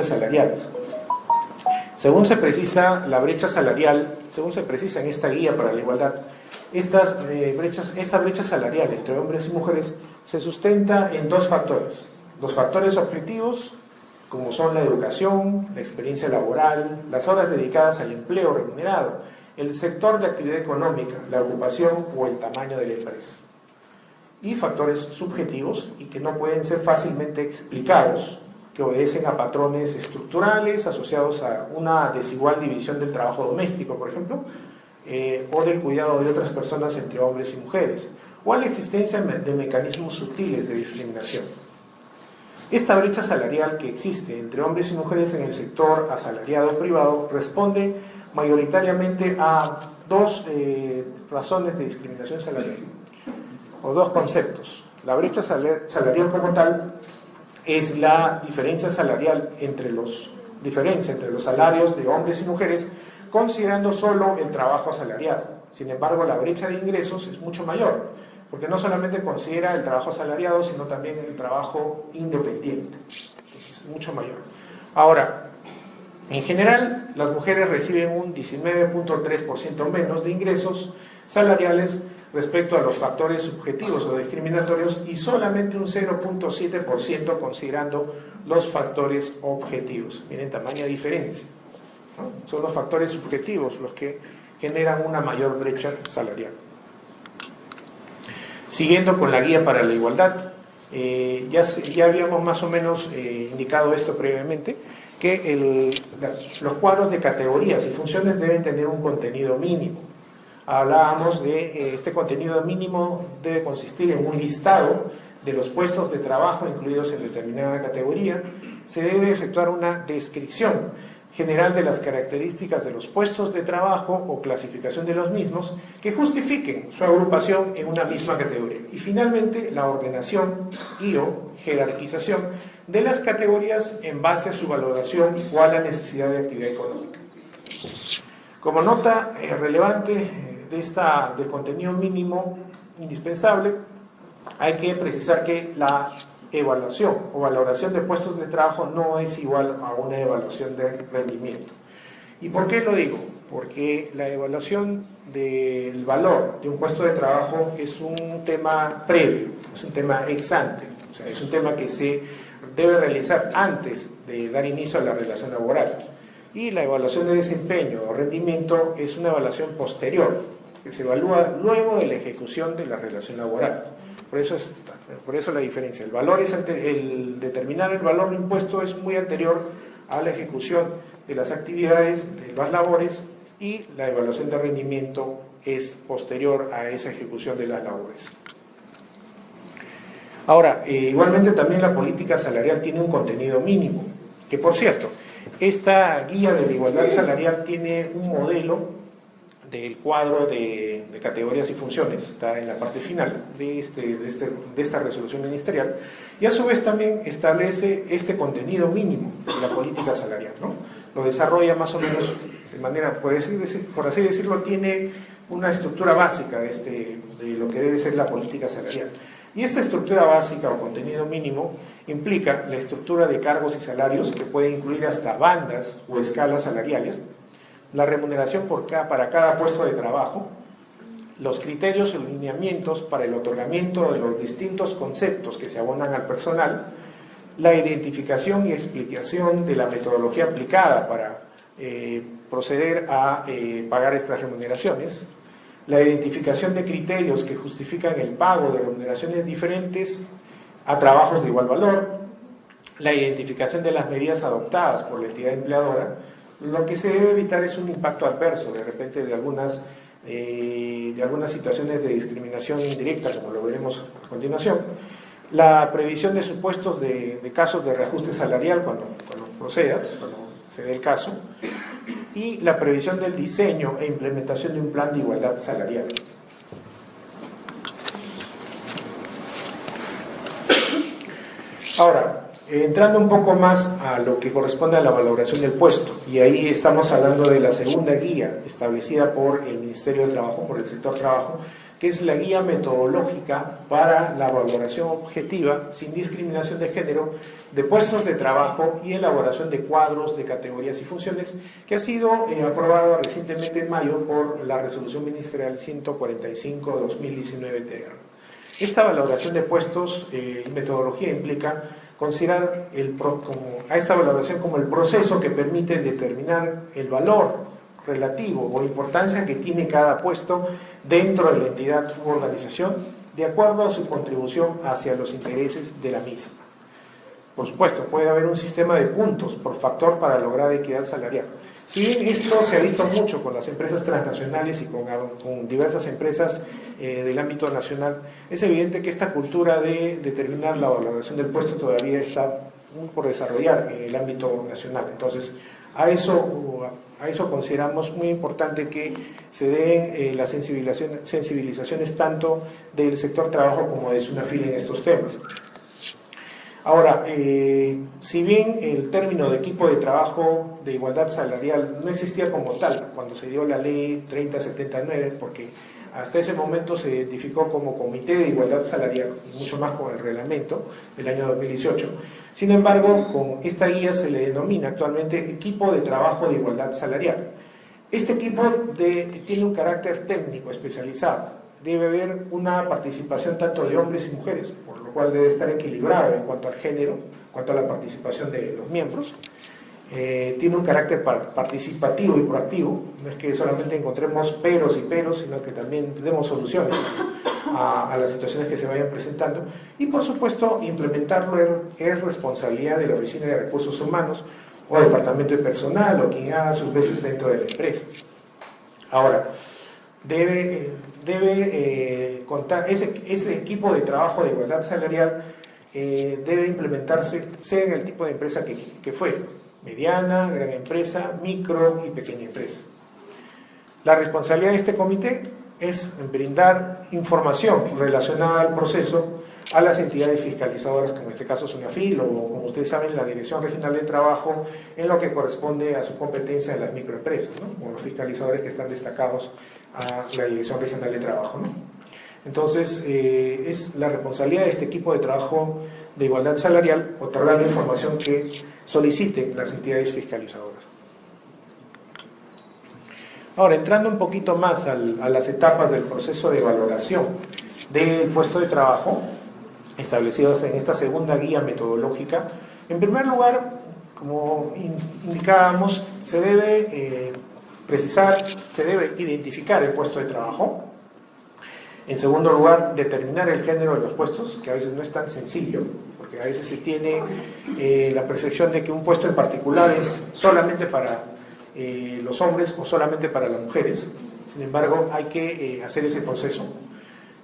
salariales? Según se precisa la brecha salarial, según se precisa en esta guía para la igualdad, esta brecha salarial entre hombres y mujeres se sustenta en dos factores objetivos, como son la educación, la experiencia laboral, las horas dedicadas al empleo remunerado, el sector de actividad económica, la ocupación o el tamaño de la empresa. Y factores subjetivos y que no pueden ser fácilmente explicados, que obedecen a patrones estructurales asociados a una desigual división del trabajo doméstico, por ejemplo, o del cuidado de otras personas entre hombres y mujeres, o a la existencia de mecanismos sutiles de discriminación. Esta brecha salarial que existe entre hombres y mujeres en el sector asalariado privado responde mayoritariamente a dos razones de discriminación salarial, o dos conceptos. La brecha salarial como tal es la diferencia salarial entre los salarios de hombres y mujeres, considerando solo el trabajo asalariado. Sin embargo, la brecha de ingresos es mucho mayor, porque no solamente considera el trabajo asalariado, sino también el trabajo independiente. Entonces, es mucho mayor. Ahora, en general, las mujeres reciben un 19.3% menos de ingresos salariales respecto a los factores subjetivos o discriminatorios y solamente un 0.7% considerando los factores objetivos. Miren, tamaña diferencia, ¿no? Son los factores subjetivos los que generan una mayor brecha salarial. Siguiendo con la guía para la igualdad, ya habíamos más o menos indicado esto previamente, que los cuadros de categorías y funciones deben tener un contenido mínimo. Hablábamos de este contenido mínimo debe consistir en un listado de los puestos de trabajo incluidos en determinada categoría. Se debe efectuar una descripción general de las características de los puestos de trabajo o clasificación de los mismos que justifiquen su agrupación en una misma categoría. Y finalmente, la ordenación y/o jerarquización de las categorías en base a su valoración o a la necesidad de actividad económica. Como nota relevante del contenido mínimo indispensable, hay que precisar que la evaluación o valoración de puestos de trabajo no es igual a una evaluación de rendimiento. ¿Y por qué lo digo? Porque la evaluación del valor de un puesto de trabajo es un tema previo, es un tema ex ante, o sea, es un tema que se debe realizar antes de dar inicio a la relación laboral. Y la evaluación de desempeño o rendimiento es una evaluación posterior, que se evalúa luego de la ejecución de la relación laboral. Por eso la diferencia. El determinar el valor de impuesto es muy anterior a la ejecución de las actividades, de las labores, y la evaluación de rendimiento es posterior a esa ejecución de las labores. Ahora, igualmente también la política salarial tiene un contenido mínimo, que por cierto, esta guía de la igualdad salarial tiene un modelo del cuadro de categorías y funciones, está en la parte final de esta resolución ministerial, y a su vez también establece este contenido mínimo de la política salarial, ¿no? Lo desarrolla más o menos de manera, por así decirlo, tiene una estructura básica de lo que debe ser la política salarial. Y esta estructura básica o contenido mínimo implica la estructura de cargos y salarios, que puede incluir hasta bandas o escalas salariales, la remuneración para cada puesto de trabajo, los criterios y lineamientos para el otorgamiento de los distintos conceptos que se abonan al personal, la identificación y explicación de la metodología aplicada para proceder a pagar estas remuneraciones, la identificación de criterios que justifican el pago de remuneraciones diferentes a trabajos de igual valor, la identificación de las medidas adoptadas por la entidad empleadora. Lo que se debe evitar es un impacto adverso, de repente, de algunas situaciones de discriminación indirecta, como lo veremos a continuación. La previsión de supuestos de casos de reajuste salarial cuando proceda, cuando se dé el caso, y la previsión del diseño e implementación de un plan de igualdad salarial. Ahora, entrando un poco más a lo que corresponde a la valoración del puesto, y ahí estamos hablando de la segunda guía establecida por el Ministerio de Trabajo, por el sector trabajo, que es la guía metodológica para la valoración objetiva, sin discriminación de género, de puestos de trabajo y elaboración de cuadros de categorías y funciones, que ha sido aprobado recientemente en mayo por la Resolución Ministerial 145/2019-TR. Esta valoración de puestos y metodología implica considerar a esta valoración como el proceso que permite determinar el valor relativo o importancia que tiene cada puesto dentro de la entidad u organización, de acuerdo a su contribución hacia los intereses de la misma. Por supuesto, puede haber un sistema de puntos por factor para lograr equidad salarial. Si bien esto se ha visto mucho con las empresas transnacionales y con diversas empresas del ámbito nacional, es evidente que esta cultura de determinar la valoración del puesto todavía está por desarrollar en el ámbito nacional. Entonces, a eso consideramos muy importante que se den las sensibilizaciones tanto del sector trabajo como de SUNAFIL en estos temas. Ahora, si bien el término de equipo de trabajo de igualdad salarial no existía como tal cuando se dio la ley 3079, porque hasta ese momento se identificó como Comité de Igualdad Salarial, y mucho más con el reglamento del año 2018. Sin embargo, con esta guía se le denomina actualmente Equipo de Trabajo de Igualdad Salarial. Este equipo tiene un carácter técnico especializado. Debe haber una participación tanto de hombres y mujeres, por lo cual debe estar equilibrado en cuanto al género, en cuanto a la participación de los miembros. Tiene un carácter participativo y proactivo, no es que solamente encontremos peros y peros, sino que también demos soluciones a las situaciones que se vayan presentando, y por supuesto implementarlo es responsabilidad de la Oficina de Recursos Humanos o Departamento de Personal o quien haga sus veces dentro de la empresa. Ahora, debe contar, ese equipo de trabajo de igualdad salarial debe implementarse sea en el tipo de empresa que fue, mediana, gran empresa, micro y pequeña empresa. La responsabilidad de este comité es brindar información relacionada al proceso a las entidades fiscalizadoras, como en este caso SUNAFIL, o como ustedes saben, la Dirección Regional de Trabajo, en lo que corresponde a su competencia de las microempresas, ¿no? O los fiscalizadores que están destacados a la Dirección Regional de Trabajo, ¿no? Entonces, es la responsabilidad de este equipo de trabajo de igualdad salarial otorgar la información que soliciten las entidades fiscalizadoras. Ahora, entrando un poquito más a las etapas del proceso de valoración del puesto de trabajo establecidos en esta segunda guía metodológica, en primer lugar, como indicábamos, se debe se debe identificar el puesto de trabajo. En segundo lugar, determinar el género de los puestos, que a veces no es tan sencillo, porque a veces se tiene la percepción de que un puesto en particular es solamente para los hombres o solamente para las mujeres. Sin embargo, hay que hacer ese proceso.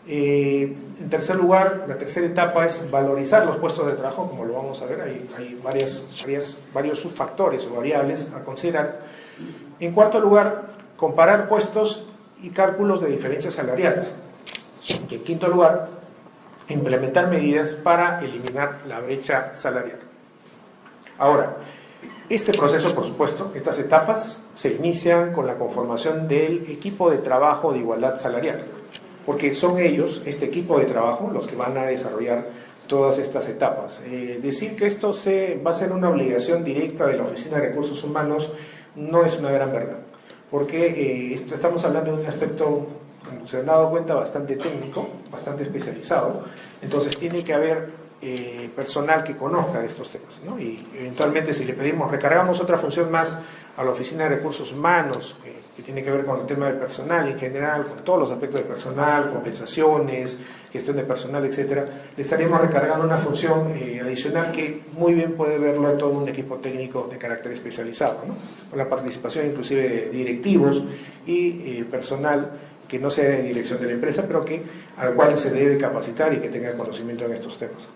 En tercer lugar, la tercera etapa es valorizar los puestos de trabajo, como lo vamos a ver, hay varios subfactores o variables a considerar. En cuarto lugar, comparar puestos y cálculos de diferencias salariales. Y en quinto lugar, implementar medidas para eliminar la brecha salarial. Ahora, este proceso, por supuesto, estas etapas se inician con la conformación del equipo de trabajo de igualdad salarial. porque son ellos, este equipo de trabajo, los que van a desarrollar todas estas etapas. Decir que esto va a ser una obligación directa de la Oficina de Recursos Humanos no es una gran verdad, porque estamos hablando de un aspecto, como se han dado cuenta, bastante técnico, bastante especializado. Entonces tiene que haber personal que conozca de estos temas, ¿no? Y eventualmente, si le pedimos, recargamos otra función más a la Oficina de Recursos Humanos, que tiene que ver con el tema del personal en general, con todos los aspectos de personal, compensaciones, gestión de personal, etcétera, le estaríamos recargando una función adicional que muy bien puede verlo a todo un equipo técnico de carácter especializado, ¿no? Con la participación inclusive de directivos y personal que no sea de dirección de la empresa, pero al cual se debe capacitar y que tenga conocimiento en estos temas.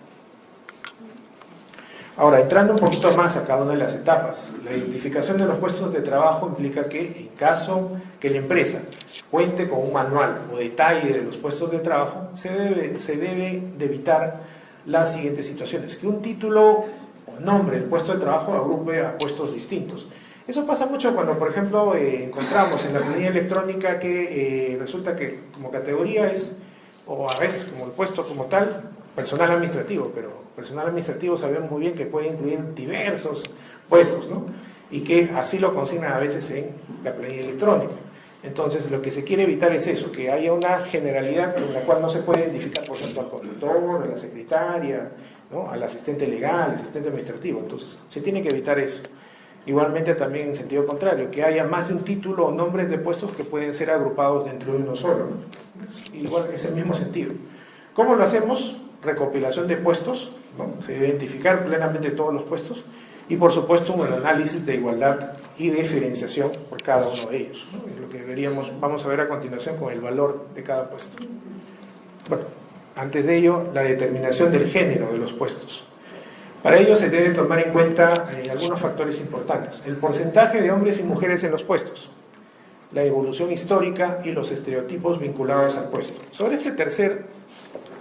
Ahora, entrando un poquito más a cada una de las etapas, la identificación de los puestos de trabajo implica que, en caso que la empresa cuente con un manual o detalle de los puestos de trabajo, se debe de evitar las siguientes situaciones: que un título o nombre del puesto de trabajo agrupe a puestos distintos. Eso pasa mucho cuando, por ejemplo, encontramos en la planilla electrónica que resulta que como categoría es, o a veces como el puesto como tal, personal administrativo, pero personal administrativo sabemos muy bien que puede incluir diversos puestos, ¿no? Y que así lo consignan a veces en la planilla electrónica. Entonces, lo que se quiere evitar es eso, que haya una generalidad en la cual no se puede identificar, por ejemplo, al conductor, a la secretaria, ¿no?, al asistente legal, al asistente administrativo. Entonces, se tiene que evitar eso. Igualmente también en sentido contrario, que haya más de un título o nombres de puestos que pueden ser agrupados dentro de uno solo, ¿no? Igual es el mismo sentido. ¿Cómo lo hacemos? Recopilación de puestos, ¿no? Se debe identificar plenamente todos los puestos y por supuesto un análisis de igualdad y diferenciación por cada uno de ellos, ¿no? Es lo que vamos a ver a continuación con el valor de cada puesto. Bueno, antes de ello, la determinación del género de los puestos. Para ello se deben tomar en cuenta algunos factores importantes: el porcentaje de hombres y mujeres en los puestos, la evolución histórica y los estereotipos vinculados al puesto. Sobre este tercer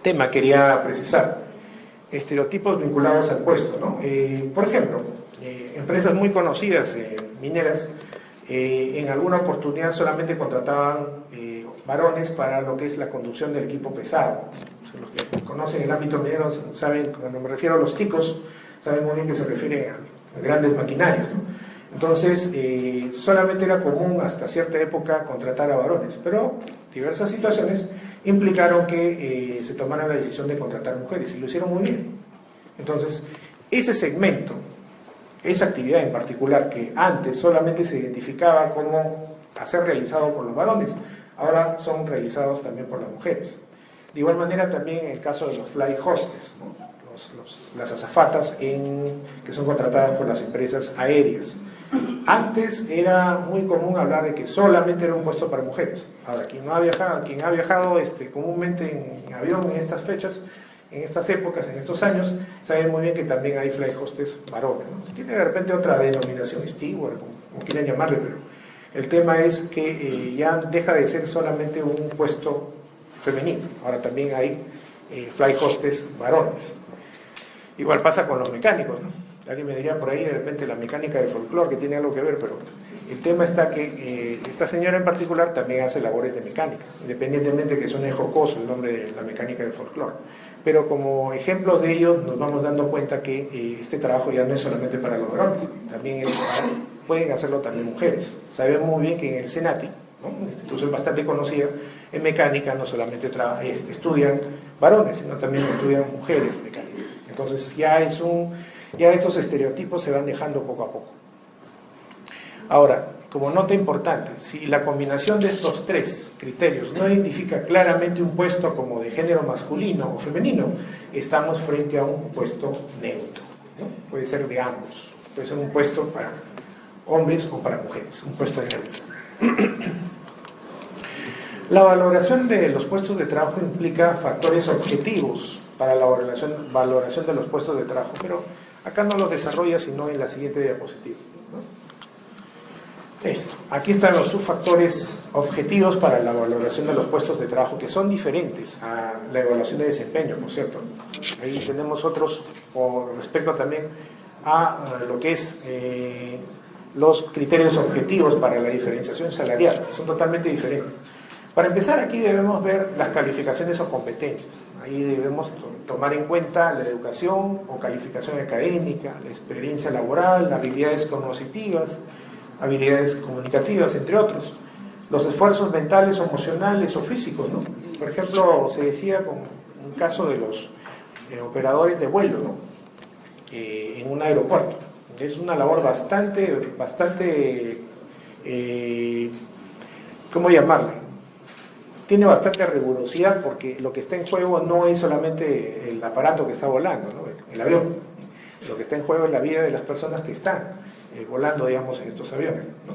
tema quería precisar: estereotipos vinculados al puesto, ¿no? Por ejemplo, empresas muy conocidas, mineras, en alguna oportunidad solamente contrataban varones para lo que es la conducción del equipo pesado. O sea, los que conocen el ámbito minero saben, cuando me refiero a los ticos, saben muy bien que se refiere a grandes maquinarias, ¿no? Entonces, solamente era común hasta cierta época contratar a varones, pero diversas situaciones implicaron que se tomara la decisión de contratar mujeres, y lo hicieron muy bien. Entonces, ese segmento, esa actividad en particular, que antes solamente se identificaba como a ser realizado por los varones, ahora son realizados también por las mujeres. De igual manera también en el caso de los fly hostess, ¿no?, las azafatas que son contratadas por las empresas aéreas. Antes era muy común hablar de que solamente era un puesto para mujeres. Ahora, quien ha viajado comúnmente en avión en estas fechas, en estas épocas, en estos años, sabe muy bien que también hay fly hostess varones, ¿no? Tiene de repente otra denominación, steward, como quieran llamarle, pero el tema es que ya deja de ser solamente un puesto femenino. Ahora también hay fly hostess varones. Igual pasa con los mecánicos, ¿no? Alguien me diría por ahí de repente la mecánica de folclore, que tiene algo que ver, pero el tema está que esta señora en particular también hace labores de mecánica, independientemente que suene jocoso el nombre de la mecánica de folclore. Pero como ejemplos de ello nos vamos dando cuenta que este trabajo ya no es solamente para los varones, también pueden hacerlo también mujeres. Sabemos muy bien que en el CENATI, ¿no?, una institución bastante conocida en mecánica, no solamente estudian varones, sino también estudian mujeres mecánicas. Entonces ya estos estereotipos se van dejando poco a poco. Ahora, como nota importante, si la combinación de estos tres criterios no identifica claramente un puesto como de género masculino o femenino, estamos frente a un puesto neutro, ¿no? Puede ser de ambos, puede ser un puesto para hombres o para mujeres, un puesto neutro. La valoración de los puestos de trabajo implica factores objetivos para la valoración de los puestos de trabajo, pero acá no los desarrolla sino en la siguiente diapositiva, ¿no? Esto. Aquí están los subfactores objetivos para la valoración de los puestos de trabajo, que son diferentes a la evaluación de desempeño, por cierto. Ahí tenemos otros respecto también a lo que es los criterios objetivos para la diferenciación salarial. Son totalmente diferentes. Para empezar, aquí debemos ver las calificaciones o competencias. Ahí debemos tomar en cuenta la educación o calificación académica, la experiencia laboral, habilidades cognitivas, habilidades comunicativas, entre otros. Los esfuerzos mentales o emocionales o físicos, ¿no? Por ejemplo, se decía con un caso de los operadores de vuelo, ¿no? En un aeropuerto. Es una labor bastante, ¿cómo llamarle? Tiene bastante rigurosidad porque lo que está en juego no es solamente el aparato que está volando, ¿no? El avión. Lo que está en juego es la vida de las personas que están volando, digamos, en estos aviones, ¿no?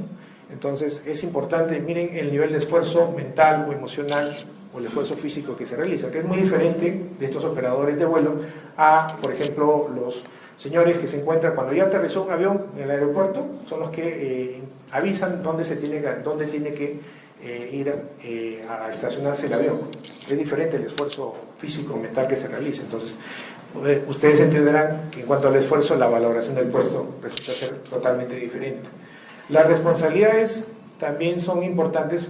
Entonces es importante, miren el nivel de esfuerzo mental o emocional o el esfuerzo físico que se realiza, que es muy diferente de estos operadores de vuelo a, por ejemplo, los señores que se encuentran cuando ya aterrizó un avión en el aeropuerto, son los que avisan dónde tiene que ir a estacionarse el avión. Es diferente el esfuerzo físico mental que se realiza. Entonces, ustedes entenderán que en cuanto al esfuerzo, la valoración del puesto resulta ser totalmente diferente. Las responsabilidades también son importantes,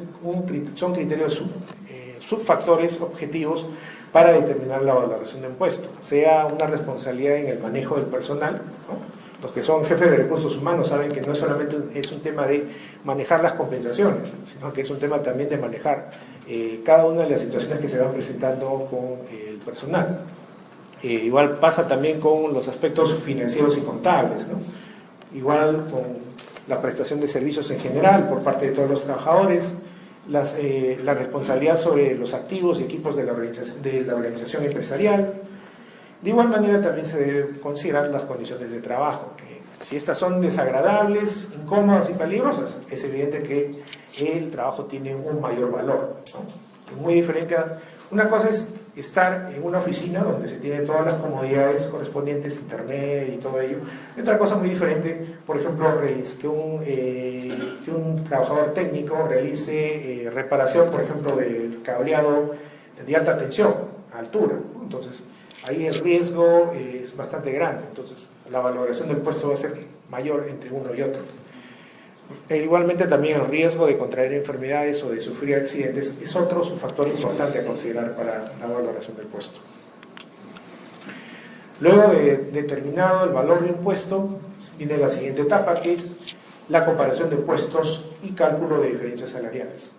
son criterios subfactores objetivos para determinar la valoración de un puesto, sea una responsabilidad en el manejo del personal, ¿no? Los que son jefes de recursos humanos saben que no solamente es un tema de manejar las compensaciones, sino que es un tema también de manejar cada una de las situaciones que se van presentando con el personal. Igual pasa también con los aspectos financieros y contables, ¿no? Igual con la prestación de servicios en general por parte de todos los trabajadores, la responsabilidad sobre los activos y equipos de la organización empresarial. De igual manera también se deben considerar las condiciones de trabajo, que si estas son desagradables, incómodas y peligrosas, es evidente que el trabajo tiene un mayor valor, ¿no? Es muy diferente una cosa es estar en una oficina donde se tienen todas las comodidades correspondientes, internet y todo ello. Y otra cosa muy diferente, por ejemplo, que un trabajador técnico realice reparación, por ejemplo, del cableado de alta tensión, a altura, ¿no? Entonces, ahí el riesgo es bastante grande, entonces la valoración del puesto va a ser mayor entre uno y otro. Igualmente también el riesgo de contraer enfermedades o de sufrir accidentes es otro factor importante a considerar para la valoración del puesto. Luego de determinado el valor de un puesto, viene la siguiente etapa, que es la comparación de puestos y cálculo de diferencias salariales.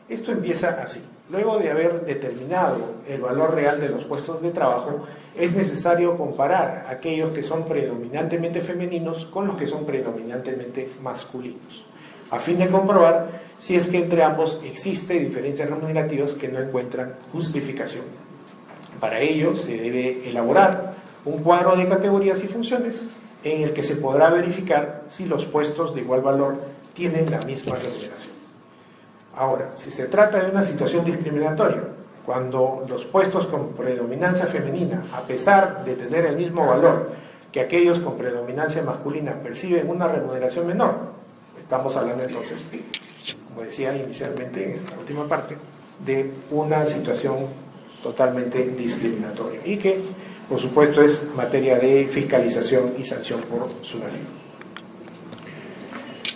Esto empieza así. Luego de haber determinado el valor real de los puestos de trabajo, es necesario comparar aquellos que son predominantemente femeninos con los que son predominantemente masculinos, a fin de comprobar si es que entre ambos existe diferencias remunerativas que no encuentran justificación. Para ello se debe elaborar un cuadro de categorías y funciones en el que se podrá verificar si los puestos de igual valor tienen la misma remuneración. Ahora, si se trata de una situación discriminatoria, cuando los puestos con predominancia femenina, a pesar de tener el mismo valor que aquellos con predominancia masculina, perciben una remuneración menor, estamos hablando entonces, como decía inicialmente en esta última parte, de una situación totalmente discriminatoria y que, por supuesto, es materia de fiscalización y sanción por SUNAFIL.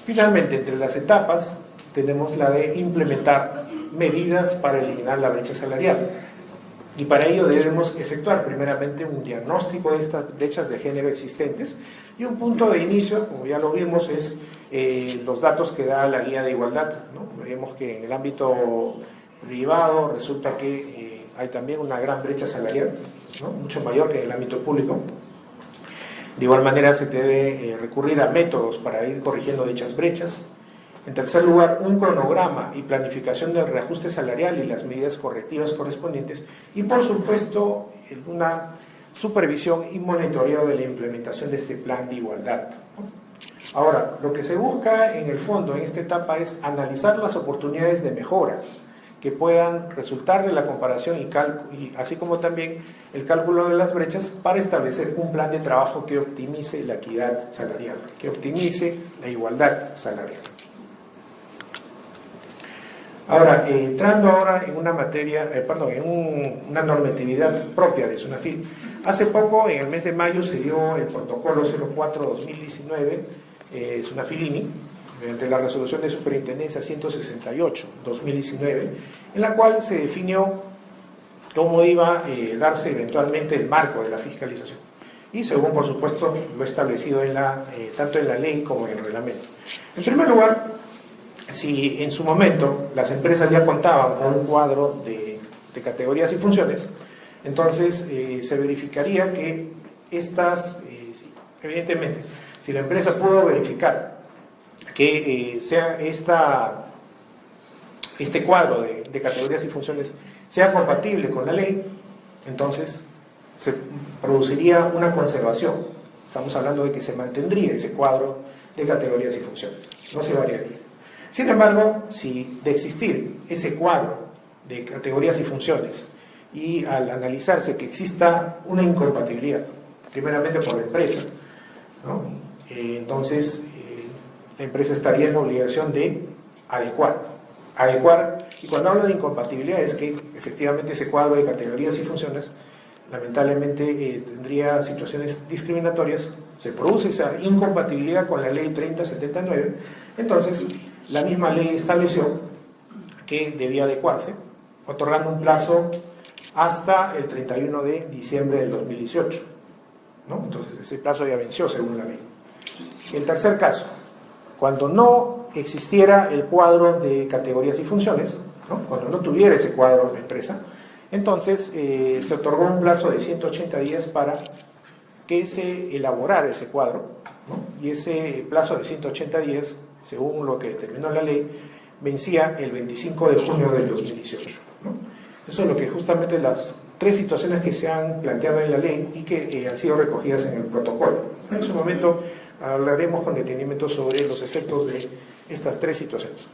Finalmente, entre las etapas, tenemos la de implementar medidas para eliminar la brecha salarial. Y para ello debemos efectuar primeramente un diagnóstico de estas brechas de género existentes y un punto de inicio, como ya lo vimos, es los datos que da la guía de igualdad, ¿no? Vemos que en el ámbito privado resulta que hay también una gran brecha salarial, ¿no? Mucho mayor que en el ámbito público. De igual manera se debe recurrir a métodos para ir corrigiendo dichas brechas. En tercer lugar, un cronograma y planificación del reajuste salarial y las medidas correctivas correspondientes. Y por supuesto, una supervisión y monitoreo de la implementación de este plan de igualdad. Ahora, lo que se busca en el fondo en esta etapa es analizar las oportunidades de mejora que puedan resultar de la comparación y así como también el cálculo de las brechas para establecer un plan de trabajo que optimice la equidad salarial, que optimice la igualdad salarial. Ahora, entrando ahora en una materia, en una normatividad propia de SUNAFIL, hace poco, en el mes de mayo, se dio el protocolo 04-2019, SUNAFIL-INI, mediante la resolución de superintendencia 168/2019, en la cual se definió cómo iba a darse eventualmente el marco de la fiscalización. Y según, por supuesto, lo establecido tanto en la ley como en el reglamento. En primer lugar, si en su momento las empresas ya contaban con un cuadro de categorías y funciones, entonces se verificaría que evidentemente, si la empresa pudo verificar que este cuadro de categorías y funciones sea compatible con la ley, entonces se produciría una conservación. Estamos hablando de que se mantendría ese cuadro de categorías y funciones, no se variaría. Sin embargo, si de existir ese cuadro de categorías y funciones y al analizarse que exista una incompatibilidad, primeramente por la empresa, ¿no? Entonces la empresa estaría en la obligación de adecuar, y cuando hablo de incompatibilidad es que efectivamente ese cuadro de categorías y funciones lamentablemente tendría situaciones discriminatorias, se produce esa incompatibilidad con la ley 3079, entonces la misma ley estableció que debía adecuarse, otorgando un plazo hasta el 31 de diciembre del 2018, ¿no? Entonces ese plazo ya venció según la ley. El tercer caso, cuando no existiera el cuadro de categorías y funciones, ¿no? Cuando no tuviera ese cuadro la empresa, entonces se otorgó un plazo de 180 días para que se elaborara ese cuadro, ¿no? Y ese plazo de 180 días, según lo que determinó la ley, vencía el 25 de junio del 2018, ¿no? Eso es lo que justamente las tres situaciones que se han planteado en la ley y que han sido recogidas en el protocolo. En su momento hablaremos con detenimiento sobre los efectos de estas tres situaciones.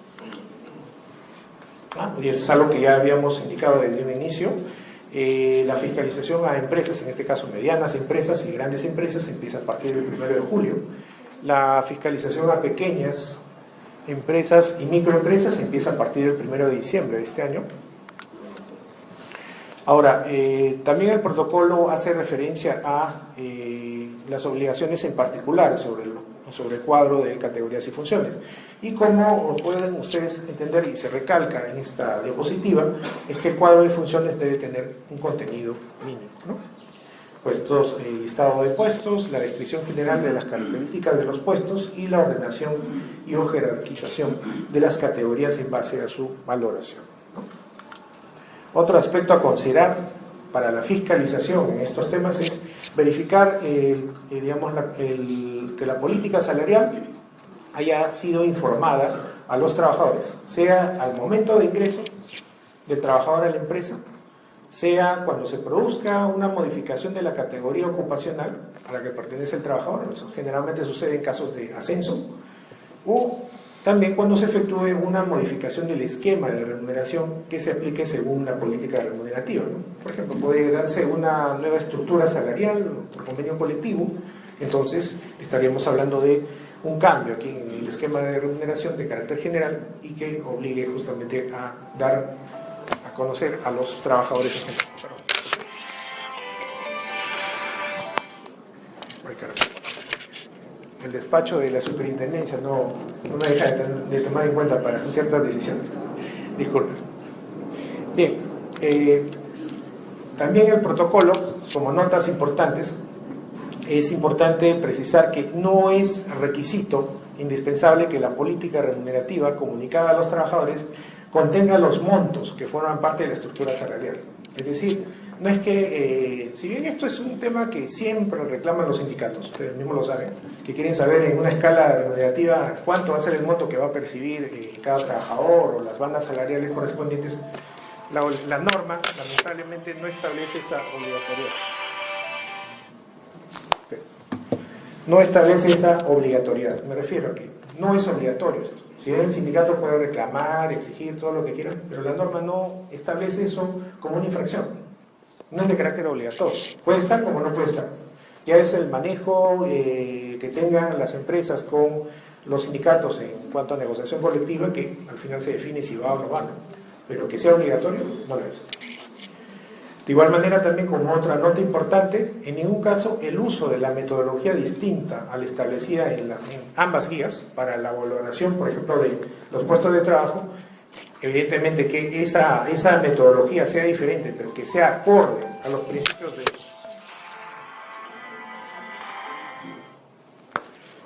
Y es algo que ya habíamos indicado desde un inicio. La fiscalización a empresas, en este caso medianas empresas y grandes empresas, empieza a partir del 1 de julio. La fiscalización a pequeñas empresas y microempresas empieza a partir del 1 de diciembre de este año. Ahora, también el protocolo hace referencia a las obligaciones en particular sobre el cuadro de categorías y funciones. Y como pueden ustedes entender y se recalca en esta diapositiva, es que el cuadro de funciones debe tener un contenido mínimo, ¿no? Puestos, el listado de puestos, la descripción general de las características de los puestos y la ordenación y o jerarquización de las categorías en base a su valoración, ¿no? Otro aspecto a considerar para la fiscalización en estos temas es verificar que la política salarial haya sido informada a los trabajadores, sea al momento de ingreso del trabajador a la empresa, sea cuando se produzca una modificación de la categoría ocupacional a la que pertenece el trabajador, eso generalmente sucede en casos de ascenso, o también cuando se efectúe una modificación del esquema de remuneración que se aplique según la política remunerativa, ¿no? Por ejemplo, puede darse una nueva estructura salarial por convenio colectivo, entonces estaríamos hablando de un cambio aquí en el esquema de remuneración de carácter general y que obligue justamente a dar a conocer a los trabajadores en general. El despacho de la superintendencia no me deja de tomar en cuenta para ciertas decisiones. Disculpen. Bien, también el protocolo, como notas importantes, es importante precisar que no es requisito indispensable que la política remunerativa comunicada a los trabajadores contenga los montos que forman parte de la estructura salarial. Es decir, no es que, si bien esto es un tema que siempre reclaman los sindicatos, ustedes mismos lo saben, que quieren saber en una escala remunerativa cuánto va a ser el monto que va a percibir cada trabajador o las bandas salariales correspondientes, la norma lamentablemente no establece esa obligatoriedad. No establece esa obligatoriedad, me refiero a que no es obligatorio esto. Si bien el sindicato puede reclamar, exigir todo lo que quiera, pero la norma no establece eso como una infracción. No es de carácter obligatorio. Puede estar como no puede estar. Ya es el manejo que tengan las empresas con los sindicatos en cuanto a negociación colectiva, que al final se define si va o no va, ¿no? Pero que sea obligatorio, no lo es. De igual manera, también como otra nota importante, en ningún caso el uso de la metodología distinta a la establecida en ambas guías para la valoración, por ejemplo, de los puestos de trabajo, evidentemente que esa metodología sea diferente, pero que sea acorde a los principios de...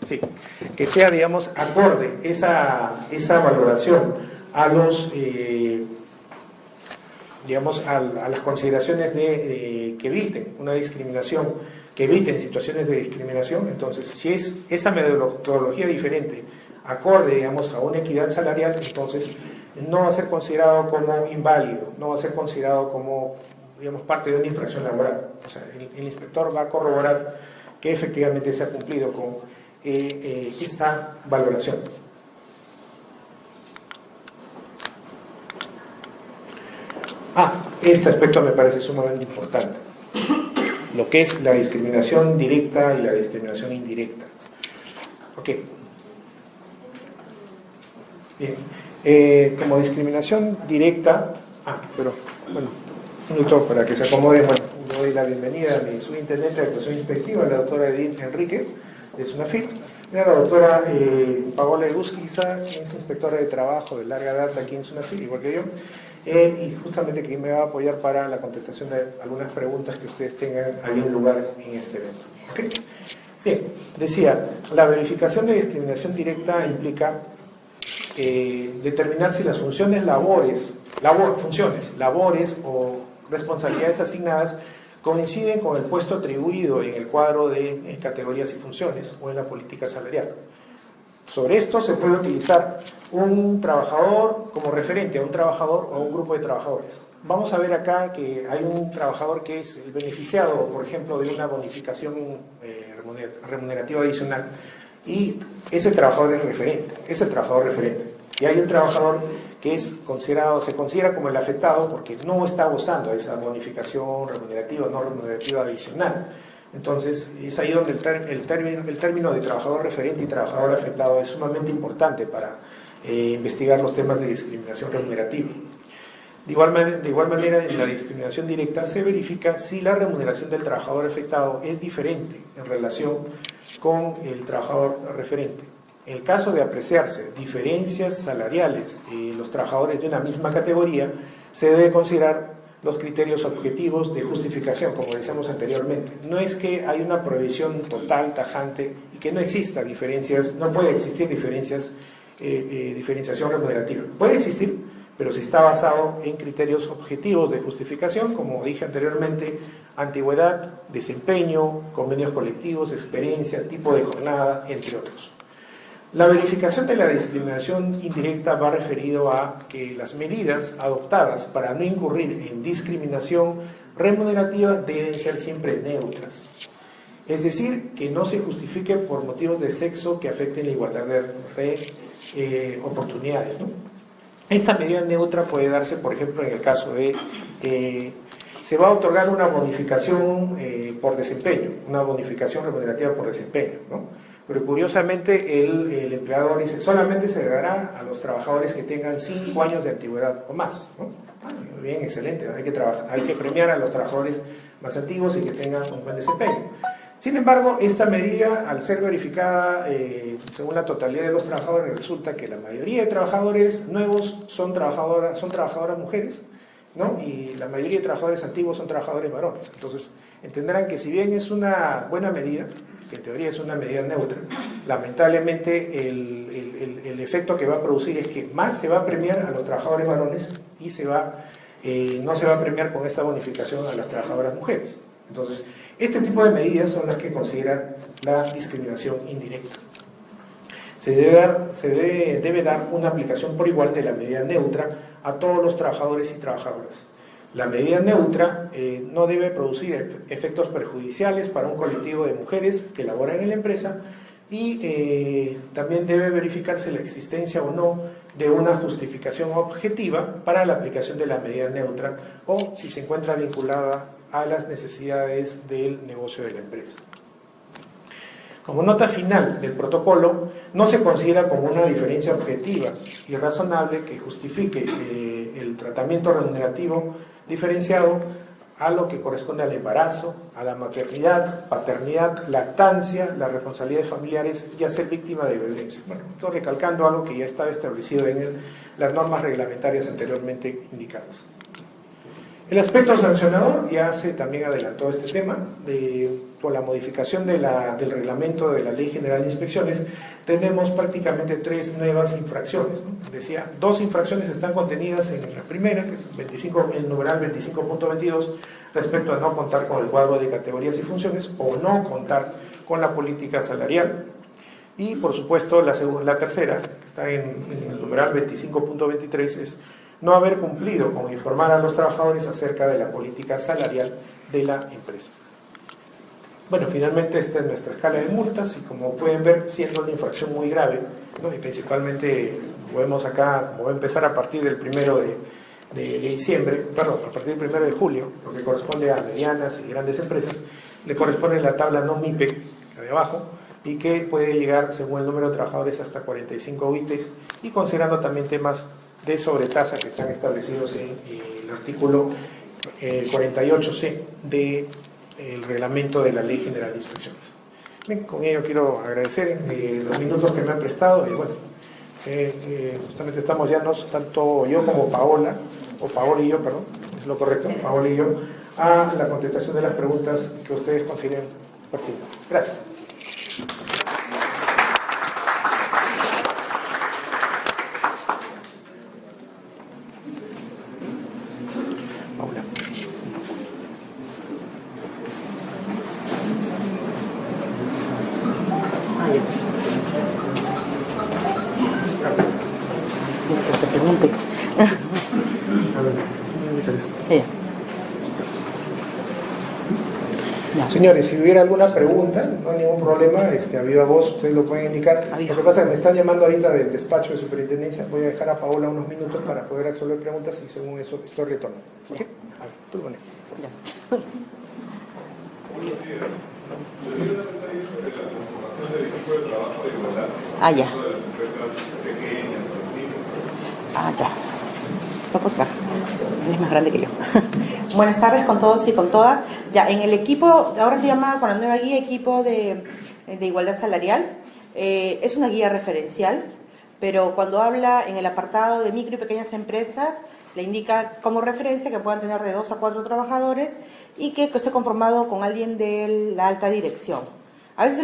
Sí, que sea, digamos, acorde esa valoración a los... digamos, a las consideraciones que eviten una discriminación, que eviten situaciones de discriminación. Entonces, si es esa metodología diferente, acorde, digamos, a una equidad salarial, entonces no va a ser considerado como inválido, no va a ser considerado como, digamos, parte de una infracción laboral. O sea, el inspector va a corroborar que efectivamente se ha cumplido con esta valoración. Este aspecto me parece sumamente importante, lo que es la discriminación directa y la discriminación indirecta. Ok. Bien. Como discriminación directa, pero bueno, un minuto para que se acomode. Bueno, le doy la bienvenida a mi subintendente de actuación inspectiva, la doctora Edith Enrique, de SUNAFIL, y a la doctora Paola Egusquiza, que es inspectora de trabajo de larga data aquí en SUNAFIL, igual que yo. Y justamente que me va a apoyar para la contestación de algunas preguntas que ustedes tengan ahí en lugar en este evento. ¿Okay? Bien, decía, la verificación de discriminación directa implica determinar si las funciones o responsabilidades asignadas coinciden con el puesto atribuido en el cuadro de categorías y funciones o en la política salarial. Sobre esto se puede utilizar un trabajador como referente a un trabajador o a un grupo de trabajadores. Vamos a ver acá que hay un trabajador que es el beneficiado, por ejemplo, de una bonificación remunerativa adicional, y ese trabajador es referente, es el trabajador referente. Y hay un trabajador que se considera como el afectado porque no está gozando de esa bonificación remunerativa o no remunerativa adicional. Entonces, es ahí donde el término de trabajador referente y trabajador afectado es sumamente importante para investigar los temas de discriminación remunerativa. De igual manera, en la discriminación directa se verifica si la remuneración del trabajador afectado es diferente en relación con el trabajador referente. En el caso de apreciarse diferencias salariales en los trabajadores de una misma categoría, se debe considerar los criterios objetivos de justificación, como decíamos anteriormente. No es que hay una prohibición total, tajante, y que no exista diferencias, no puede existir diferenciación remunerativa. Puede existir, pero si está basado en criterios objetivos de justificación, como dije anteriormente, antigüedad, desempeño, convenios colectivos, experiencia, tipo de jornada, entre otros. La verificación de la discriminación indirecta va referido a que las medidas adoptadas para no incurrir en discriminación remunerativa deben ser siempre neutras. Es decir, que no se justifique por motivos de sexo que afecten la igualdad de oportunidades, ¿no? Esta medida neutra puede darse, por ejemplo, en el caso de se va a otorgar una bonificación por desempeño, una bonificación remunerativa por desempeño, ¿no? Pero curiosamente el empleador dice, solamente se dará a los trabajadores que tengan 5 años de antigüedad o más, ¿no? Bien, excelente, hay que premiar a los trabajadores más antiguos y que tengan un buen desempeño. Sin embargo, esta medida, al ser verificada según la totalidad de los trabajadores, resulta que la mayoría de trabajadores nuevos son trabajadoras mujeres, ¿no? Y la mayoría de trabajadores antiguos son trabajadores varones. Entonces, entenderán que si bien es una buena medida, que en teoría es una medida neutra, lamentablemente el efecto que va a producir es que más se va a premiar a los trabajadores varones y no se va a premiar con esta bonificación a las trabajadoras mujeres. Entonces, este tipo de medidas son las que consideran la discriminación indirecta. Se debe dar una aplicación por igual de la medida neutra a todos los trabajadores y trabajadoras. La medida neutra no debe producir efectos perjudiciales para un colectivo de mujeres que laboran en la empresa y también debe verificarse la existencia o no de una justificación objetiva para la aplicación de la medida neutra o si se encuentra vinculada a las necesidades del negocio de la empresa. Como nota final del protocolo, no se considera como una diferencia objetiva y razonable que justifique el tratamiento remunerativo diferenciado a lo que corresponde al embarazo, a la maternidad, paternidad, lactancia, las responsabilidades familiares y a ser víctima de violencia. Bueno, estoy recalcando algo que ya estaba establecido en las normas reglamentarias anteriormente indicadas. El aspecto sancionador ya se también adelantó este tema, con la modificación del reglamento de la Ley General de Inspecciones, tenemos prácticamente 3 nuevas infracciones, ¿no? Decía, 2 infracciones están contenidas en la primera, que es el numeral 25.22, respecto a no contar con el cuadro de categorías y funciones o no contar con la política salarial. Y por supuesto la tercera, que está en el numeral 25.23, es no haber cumplido con informar a los trabajadores acerca de la política salarial de la empresa. Bueno, finalmente esta es nuestra escala de multas y como pueden ver, siendo una infracción muy grave, ¿no? Y principalmente podemos acá, voy a empezar a partir del 1 de diciembre, perdón, a partir del 1 de julio, lo que corresponde a medianas y grandes empresas, le corresponde la tabla no MIPE, la de abajo, y que puede llegar, según el número de trabajadores, hasta 45 UITs, y considerando también temas de sobretasa que están establecidos en el artículo 48C del reglamento de la Ley General de Inspecciones. Bien, con ello quiero agradecer los minutos que me han prestado y bueno, justamente estamos ya tanto yo como Paola, o Paola y yo, perdón, es lo correcto, Paola y yo, a la contestación de las preguntas que ustedes consideren pertinentes. Gracias. Señores, si hubiera alguna pregunta, no hay ningún problema, a viva voz, ustedes lo pueden indicar. Lo que pasa es que me están llamando ahorita del despacho de superintendencia, voy a dejar a Paola unos minutos para poder resolver preguntas y según eso estoy retornando. ¿Ok? A ver, tú lo pones. Ya. Ya. Lo puedo buscar. Él es más grande que yo. Buenas tardes con todos y con todas. Ya, en el equipo, ahora se llama con la nueva guía equipo de igualdad salarial. Es una guía referencial, pero cuando habla en el apartado de micro y pequeñas empresas, le indica como referencia que puedan tener de 2 a 4 trabajadores y que esté conformado con alguien de la alta dirección. A veces,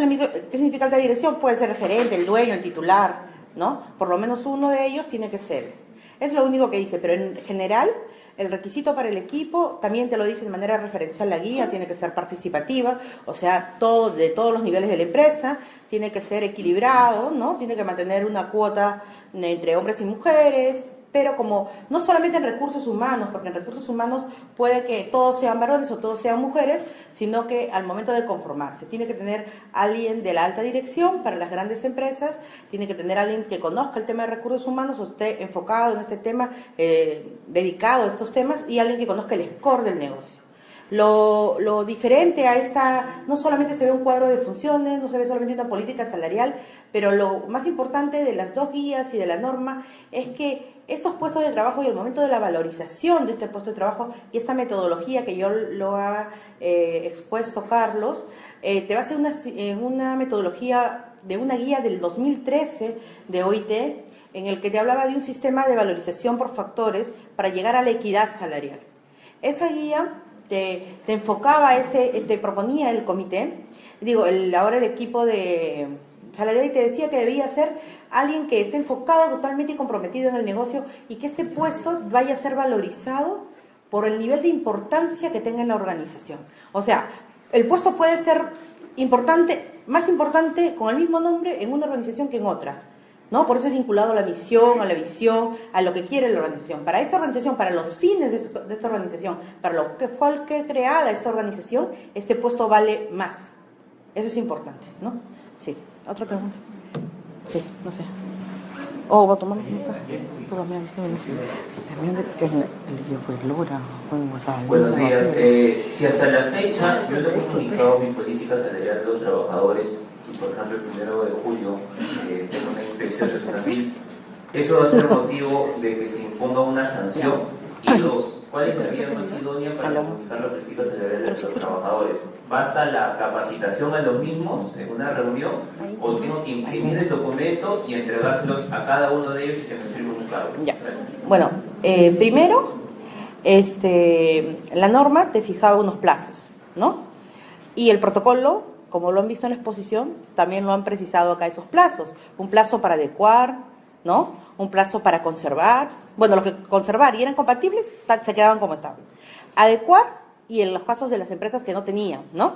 ¿qué significa alta dirección? Puede ser el gerente, el dueño, el titular, ¿no? Por lo menos uno de ellos tiene que ser. Es lo único que dice, pero en general, el requisito para el equipo también te lo dice de manera referencial la guía, tiene que ser participativa, o sea, de todos los niveles de la empresa, tiene que ser equilibrado, ¿no? Tiene que mantener una cuota entre hombres y mujeres, pero como no solamente en recursos humanos, porque en recursos humanos puede que todos sean varones o todos sean mujeres, sino que al momento de conformarse tiene que tener alguien de la alta dirección para las grandes empresas, tiene que tener alguien que conozca el tema de recursos humanos o esté enfocado en este tema, dedicado a estos temas, y alguien que conozca el score del negocio. Lo diferente a esta, no solamente se ve un cuadro de funciones, no se ve solamente una política salarial, pero lo más importante de las 2 guías y de la norma es que estos puestos de trabajo y el momento de la valorización de este puesto de trabajo y esta metodología que yo lo ha expuesto Carlos, te va a hacer una metodología de una guía del 2013 de OIT, en el que te hablaba de un sistema de valorización por factores para llegar a la equidad salarial. Esa guía te enfocaba, te proponía el comité, ahora el equipo de salarial, y te decía que debía ser alguien que esté enfocado totalmente y comprometido en el negocio y que este puesto vaya a ser valorizado por el nivel de importancia que tenga en la organización. O sea, el puesto puede ser más importante con el mismo nombre en una organización que en otra, ¿no? Por eso es vinculado a la misión, a la visión, a lo que quiere la organización. Para esa organización, para los fines de esta organización, para lo que fue creada esta organización, este puesto vale más. Eso es importante, ¿no? Sí. ¿Otra pregunta? Sí, no sé. ¿Va a tomar nota? Buenos días. Si hasta la fecha yo le he comunicado mi política salarial a los trabajadores, y por ejemplo el 1 de julio tengo una inspección de zona civil, eso va a ser motivo de que se imponga una sanción. Y 2, ¿Cuál es la vía más idónea para comunicar la política salarial de los trabajadores? ¿Basta la capacitación a los mismos en una reunión o tengo que imprimir el documento y entregárselos a cada uno de ellos y que me firmen un cargo? Ya. Bueno, primero, la norma te fijaba unos plazos, ¿no? Y el protocolo, como lo han visto en la exposición, también lo han precisado acá esos plazos. Un plazo para adecuar, ¿no? Un plazo para conservar. Bueno, los que conservar y eran compatibles, se quedaban como estaban. Adecuar, y en los casos de las empresas que no tenían, ¿no?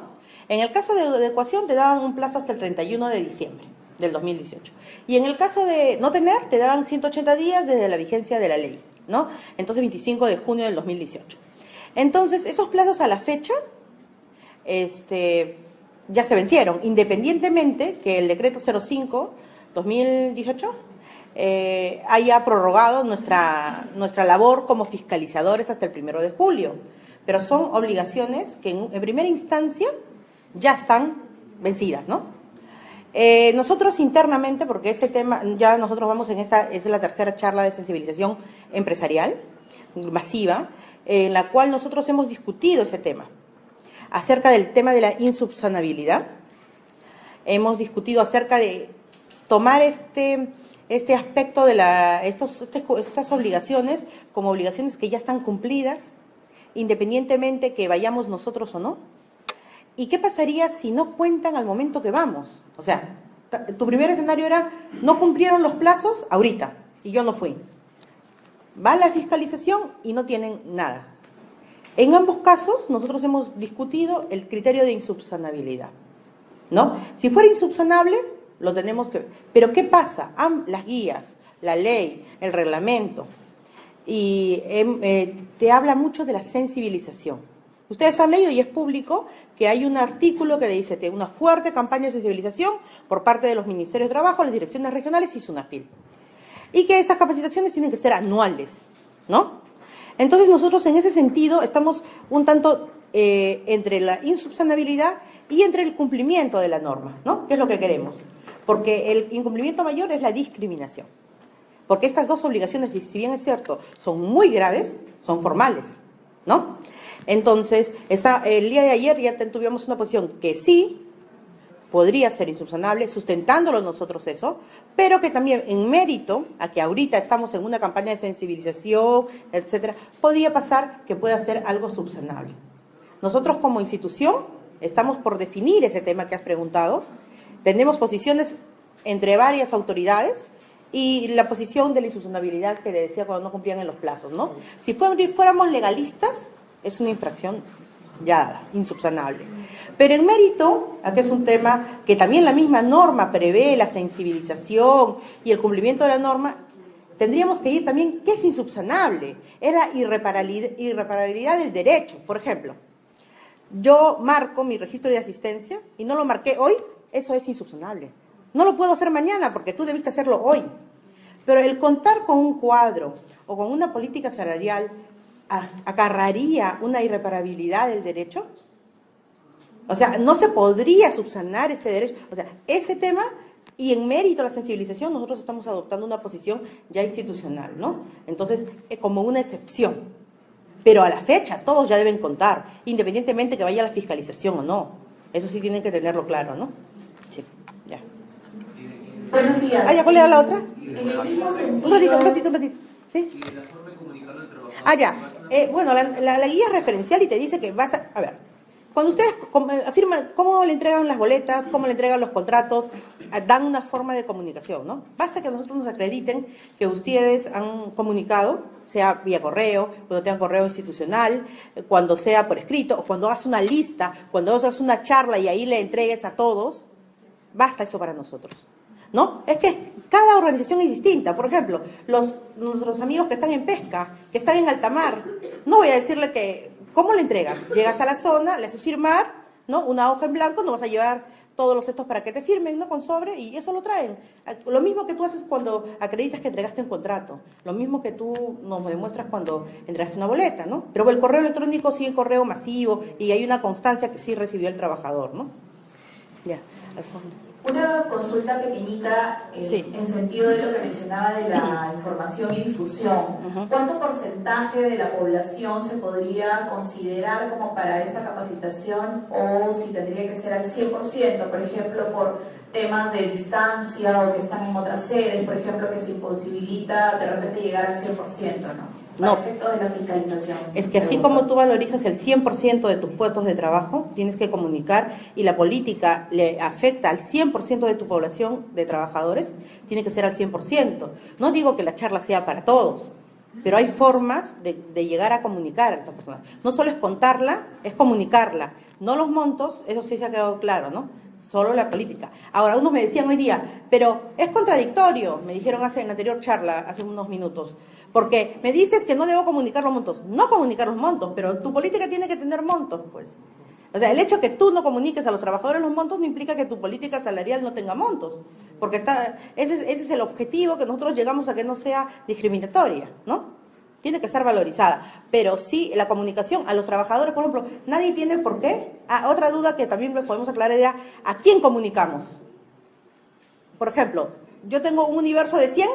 En el caso de adecuación te daban un plazo hasta el 31 de diciembre del 2018. Y en el caso de no tener, te daban 180 días desde la vigencia de la ley, ¿no? Entonces, 25 de junio del 2018. Entonces, esos plazos a la fecha, ya se vencieron, independientemente que el decreto 05-2018 haya prorrogado nuestra labor como fiscalizadores hasta el 1 de julio. Pero son obligaciones que en primera instancia ya están vencidas, ¿no? Nosotros internamente, porque este tema, ya nosotros vamos es la tercera charla de sensibilización empresarial masiva, en la cual nosotros hemos discutido ese tema, acerca del tema de la insubsanabilidad. Hemos discutido acerca de tomar este aspecto de estas obligaciones como obligaciones que ya están cumplidas, independientemente que vayamos nosotros o no. ¿Y qué pasaría si no cuentan al momento que vamos? O sea, tu primer escenario era, no cumplieron los plazos ahorita, y yo no fui. Va la fiscalización y no tienen nada. En ambos casos, nosotros hemos discutido el criterio de insubsanabilidad, ¿no? Si fuera insubsanable, lo tenemos que... Pero ¿qué pasa? Las guías, la ley, el reglamento, y te habla mucho de la sensibilización. Ustedes han leído, y es público, que hay un artículo que dice que una fuerte campaña de sensibilización por parte de los Ministerios de Trabajo, las direcciones regionales y SUNAFIL. Y que estas capacitaciones tienen que ser anuales, ¿no? Entonces nosotros en ese sentido estamos un tanto entre la insubsanabilidad y entre el cumplimiento de la norma, ¿no? ¿Qué es lo que queremos? Porque el incumplimiento mayor es la discriminación. Porque estas dos obligaciones, si bien es cierto, son muy graves, son formales, ¿no? Entonces, el día de ayer ya tuvimos una posición que sí podría ser insubsanable, sustentándolo nosotros eso, pero que también en mérito a que ahorita estamos en una campaña de sensibilización, etcétera, podría pasar que pueda ser algo subsanable. Nosotros como institución estamos por definir ese tema que has preguntado, tenemos posiciones entre varias autoridades y la posición de la insubsanabilidad que le decía cuando no cumplían en los plazos, ¿no? Si fuéramos legalistas, es una infracción ya dada, insubsanable. Pero en mérito, aquí es un tema que también la misma norma prevé, la sensibilización y el cumplimiento de la norma, tendríamos que ir también, ¿qué es insubsanable? Es la irreparabilidad del derecho. Por ejemplo, yo marco mi registro de asistencia y no lo marqué hoy, eso es insubsanable. No lo puedo hacer mañana porque tú debiste hacerlo hoy. Pero el contar con un cuadro o con una política salarial acarraría una irreparabilidad del derecho. O sea, no se podría subsanar este derecho. O sea, ese tema, y en mérito a la sensibilización, nosotros estamos adoptando una posición ya institucional, ¿no? Entonces, como una excepción. Pero a la fecha, todos ya deben contar, independientemente que vaya a la fiscalización o no. Eso sí tienen que tenerlo claro, ¿no? Sí, ya. Buenos días. Ah, ¿ya cuál era la otra? En el mismo sentido... Un ratito. ¿Sí? Ya. Bueno, la guía es referencial y te dice que vas a ver, cuando ustedes afirman cómo le entregan las boletas, cómo le entregan los contratos, dan una forma de comunicación, ¿no? Basta que nosotros nos acrediten que ustedes han comunicado, sea vía correo, cuando tengan correo institucional, cuando sea por escrito, o cuando hagas una lista, cuando hagas una charla y ahí le entregues a todos, basta eso para nosotros, ¿no? Es que cada organización es distinta. Por ejemplo, nuestros amigos que están en pesca, que están en alta mar, no voy a decirle que, ¿cómo le entregas? Llegas a la zona, le haces firmar, ¿no? Una hoja en blanco, no vas a llevar todos los estos para que te firmen, ¿no? Con sobre, y eso lo traen. Lo mismo que tú haces cuando acreditas que entregaste un contrato, lo mismo que tú nos demuestras cuando entregaste una boleta, ¿no? Pero el correo electrónico sí es correo masivo y hay una constancia que sí recibió el trabajador, ¿no? Ya, al fondo. Una consulta pequeñita en sentido de lo que mencionaba de la información y difusión. ¿Cuánto porcentaje de la población se podría considerar como para esta capacitación o si tendría que ser al 100%, por ejemplo, por temas de distancia o que están en otras sedes, por ejemplo, que se imposibilita de repente llegar al 100%, ¿no? No. Para efectos de la fiscalización. Es que así como tú valorizas el 100% de tus puestos de trabajo, tienes que comunicar, y la política le afecta al 100% de tu población de trabajadores, tiene que ser al 100%. No digo que la charla sea para todos, pero hay formas de llegar a comunicar a estas personas. No solo es contarla, es comunicarla. No los montos, eso sí se ha quedado claro, ¿no? Solo la política. Ahora, unos me decían hoy día, pero es contradictorio, me dijeron en la anterior charla, hace unos minutos, porque me dices que no debo comunicar los montos. No comunicar los montos, pero tu política tiene que tener montos, pues. O sea, el hecho de que tú no comuniques a los trabajadores los montos no implica que tu política salarial no tenga montos, porque ese es el objetivo, que nosotros llegamos a que no sea discriminatoria, ¿no? Tiene que estar valorizada, pero sí la comunicación a los trabajadores, por ejemplo, nadie tiene el por qué. Otra duda que también podemos aclarar era, ¿a quién comunicamos? Por ejemplo, yo tengo un universo de 100,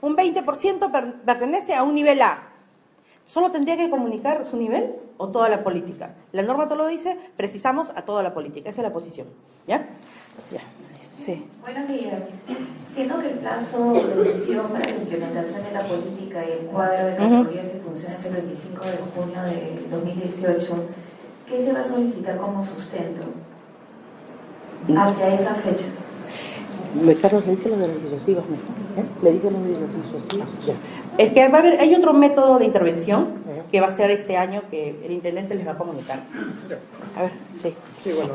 un 20% pertenece a un nivel A. ¿Solo tendría que comunicar su nivel o toda la política? La norma todo lo dice, precisamos a toda la política, esa es la posición, ¿ya? Ya. Sí. Buenos días. Siendo que el plazo de decisión para la implementación de la política y el cuadro de categorías y funciones es el 25 de junio de 2018, ¿qué se va a solicitar como sustento hacia esa fecha? Carlos, le dice lo de los disuasivos, ¿Le dice lo de los disuasivos? Ya. Es que hay otro método de intervención que va a ser este año que el intendente les va a comunicar. A ver, sí. Sí, bueno,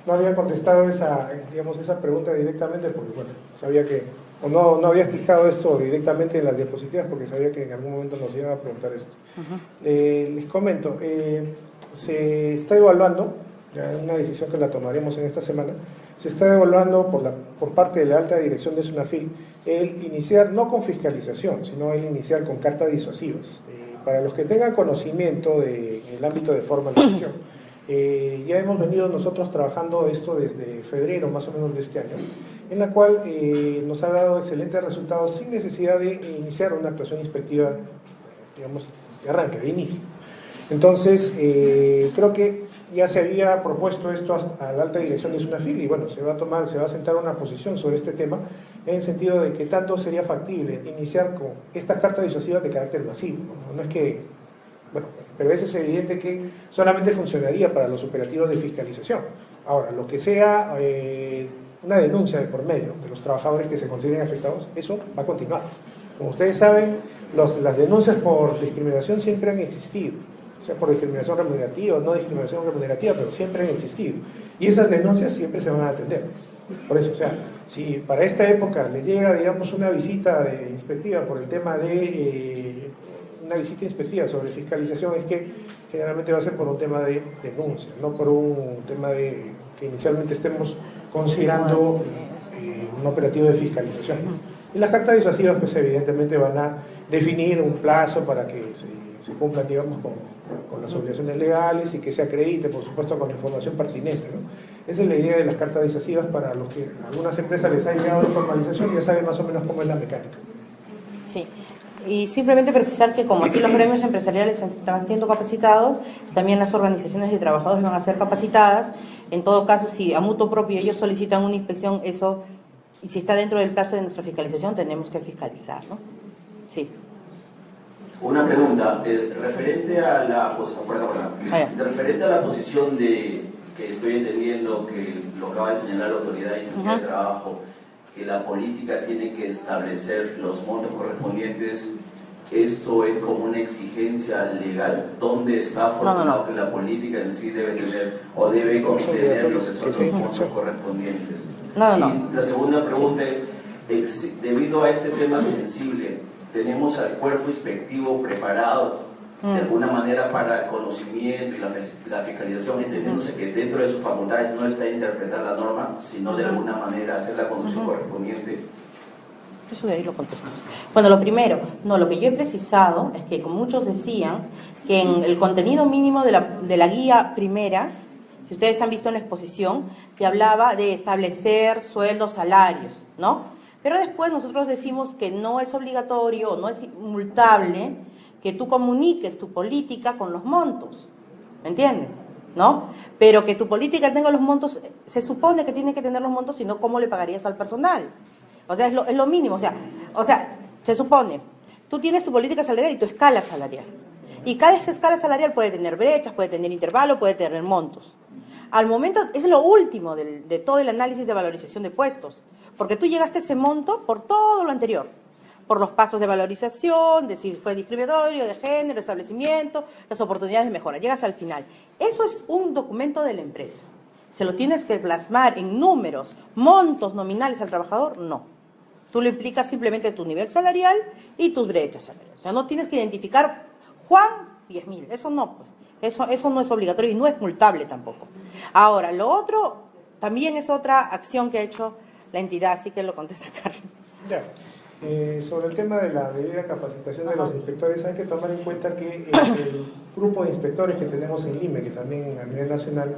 no había contestado esa pregunta directamente porque, bueno, sabía que, o no había explicado esto directamente en las diapositivas porque sabía que en algún momento nos iban a preguntar esto. Les comento, se está evaluando, ya una decisión que la tomaremos en esta semana, se está evaluando por parte de la alta dirección de SUNAFIL el iniciar, no con fiscalización, sino el iniciar con cartas disuasivas. Para los que tengan conocimiento del ámbito de formalización, ya hemos venido nosotros trabajando esto desde febrero más o menos de este año, en la cual nos ha dado excelentes resultados sin necesidad de iniciar una actuación inspectiva, digamos, de arranque, de inicio. Entonces, creo que ya se había propuesto esto a la alta dirección de SUNAFIL y bueno, se va a sentar una posición sobre este tema en el sentido de que tanto sería factible iniciar con estas cartas disuasivas de carácter masivo. No es que, bueno, pero eso es evidente que solamente funcionaría para los operativos de fiscalización. Ahora, lo que sea una denuncia de por medio de los trabajadores que se consideren afectados, eso va a continuar. Como ustedes saben, las denuncias por discriminación siempre han existido, sea por discriminación remunerativa o no discriminación remunerativa, pero siempre han existido. Y esas denuncias siempre se van a atender. Por eso, o sea, si para esta época le llega, digamos, una visita inspectiva por el tema de una visita inspectiva sobre fiscalización, es que generalmente va a ser por un tema de denuncia, no por un tema de que inicialmente estemos considerando un operativo de fiscalización. Y las cartas disuasivas, pues evidentemente van a definir un plazo para que se cumplan, digamos, con las obligaciones legales y que se acredite, por supuesto, con información pertinente, ¿no? Esa es la idea de las cartas disuasivas para los que a algunas empresas les ha llegado la formalización y ya saben más o menos cómo es la mecánica. Sí, y simplemente precisar que como así los gremios empresariales están siendo capacitados, también las organizaciones de trabajadores van a ser capacitadas. En todo caso, si a mutuo propio ellos solicitan una inspección, eso, y si está dentro del plazo de nuestra fiscalización, tenemos que fiscalizar, ¿no? Sí. Una pregunta, referente a la posición de que estoy entendiendo que lo acaba de señalar la Autoridad de Inspección de Trabajo, que la política tiene que establecer los montos correspondientes, ¿esto es como una exigencia legal? ¿Dónde está formulado que la política en sí debe tener o debe contener los montos correspondientes? Y la segunda pregunta es, debido a este tema sensible, ¿tenemos al cuerpo inspectivo preparado de alguna manera para el conocimiento y la fiscalización, entendiéndose que dentro de sus facultades no está interpretar la norma, sino de alguna manera hacer la conducción correspondiente? Eso de ahí lo contestamos. Bueno, lo primero, lo que yo he precisado es que, como muchos decían, que en el contenido mínimo de la guía primera si ustedes han visto en la exposición, que hablaba de establecer sueldos, salarios, ¿no? Pero después nosotros decimos que no es obligatorio, no es multable que tú comuniques tu política con los montos, ¿me entienden? ¿No? Pero que tu política tenga los montos, se supone que tiene que tener los montos, si no, ¿cómo le pagarías al personal? O sea, es lo mínimo, o sea, se supone, tú tienes tu política salarial y tu escala salarial. Y cada escala salarial puede tener brechas, puede tener intervalo, puede tener montos. Al momento, es lo último de todo el análisis de valorización de puestos, porque tú llegaste a ese monto por todo lo anterior, por los pasos de valorización, de si fue discriminatorio, de género, establecimiento, las oportunidades de mejora. Llegas al final. Eso es un documento de la empresa. ¿Se lo tienes que plasmar en números, montos nominales al trabajador? No. Tú lo implicas simplemente tu nivel salarial y tus brechas salariales. O sea, no tienes que identificar Juan 10.000. Eso no, pues. Eso no es obligatorio y no es multable tampoco. Ahora, lo otro también es otra acción que ha hecho la entidad, así que lo contesta Carlos. Ya. Sobre el tema de la debida capacitación de los inspectores, hay que tomar en cuenta que el grupo de inspectores que tenemos en Lima, que también a nivel nacional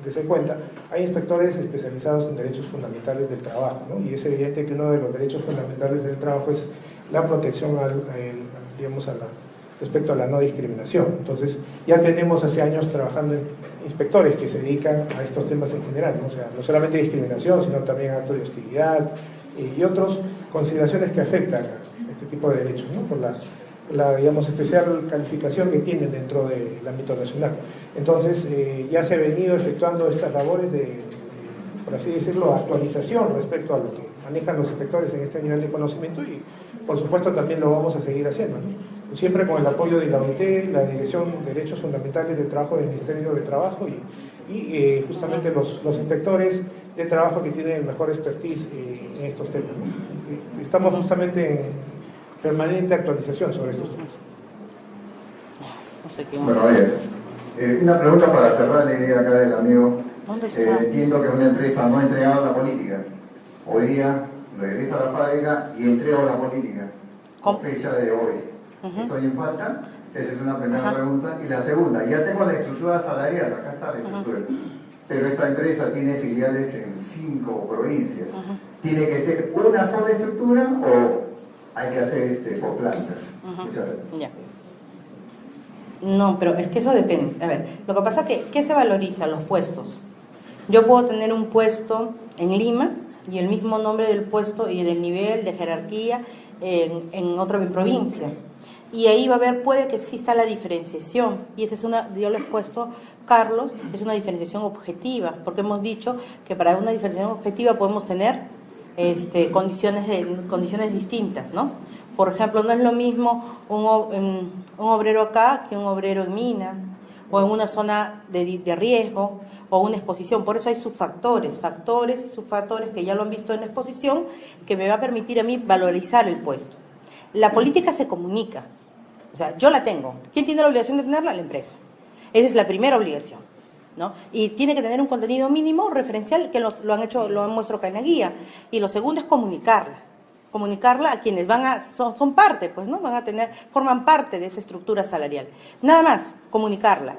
que se cuenta, hay inspectores especializados en derechos fundamentales del trabajo, ¿no? Y es evidente que uno de los derechos fundamentales del trabajo es la protección respecto a la no discriminación. Entonces, ya tenemos hace años trabajando en inspectores que se dedican a estos temas en general, ¿no? O sea, no solamente discriminación, sino también actos de hostilidad y otras consideraciones que afectan a este tipo de derechos, ¿no? Por la especial calificación que tienen dentro del ámbito nacional. Entonces, ya se ha venido efectuando estas labores por así decirlo, actualización respecto a lo que manejan los inspectores en este nivel de conocimiento y, por supuesto, también lo vamos a seguir haciendo, ¿no? Siempre con el apoyo de la OIT, la Dirección de Derechos Fundamentales del Trabajo del Ministerio de Trabajo y justamente los inspectores de trabajo que tienen el mejor expertise en estos temas, ¿no? Estamos justamente en permanente actualización sobre estos temas. Bueno, una pregunta para cerrar la idea acá del amigo. Entiendo que una empresa no ha entregado la política. Hoy día regresa a la fábrica y entrega la política con fecha de hoy. ¿Estoy en falta? Esa es una primera pregunta. Y la segunda, ya tengo la estructura salarial, acá está la estructura. Pero esta empresa tiene filiales en 5 provincias. ¿Tiene que ser una sola estructura o hay que hacer por plantas? Muchas gracias. Ya. No, pero es que eso depende. A ver, lo que pasa es que, ¿qué se valoriza? Los puestos. Yo puedo tener un puesto en Lima y el mismo nombre del puesto y el nivel de jerarquía en otra provincia. Y ahí va a haber, puede que exista la diferenciación. Y esa es yo lo he expuesto, Carlos, es una diferenciación objetiva, porque hemos dicho que para una diferenciación objetiva podemos tener condiciones distintas, ¿no? Por ejemplo, no es lo mismo un obrero acá que un obrero en mina, o en una zona de riesgo, o una exposición. Por eso hay subfactores, factores y subfactores que ya lo han visto en la exposición, que me va a permitir a mí valorizar el puesto. La política se comunica, o sea, yo la tengo. ¿Quién tiene la obligación de tenerla? La empresa. Esa es la primera obligación, ¿no? Y tiene que tener un contenido mínimo referencial que lo han muestro acá en la guía. Y lo segundo es comunicarla a quienes son parte, pues, ¿no? Forman parte de esa estructura salarial. Nada más, comunicarla.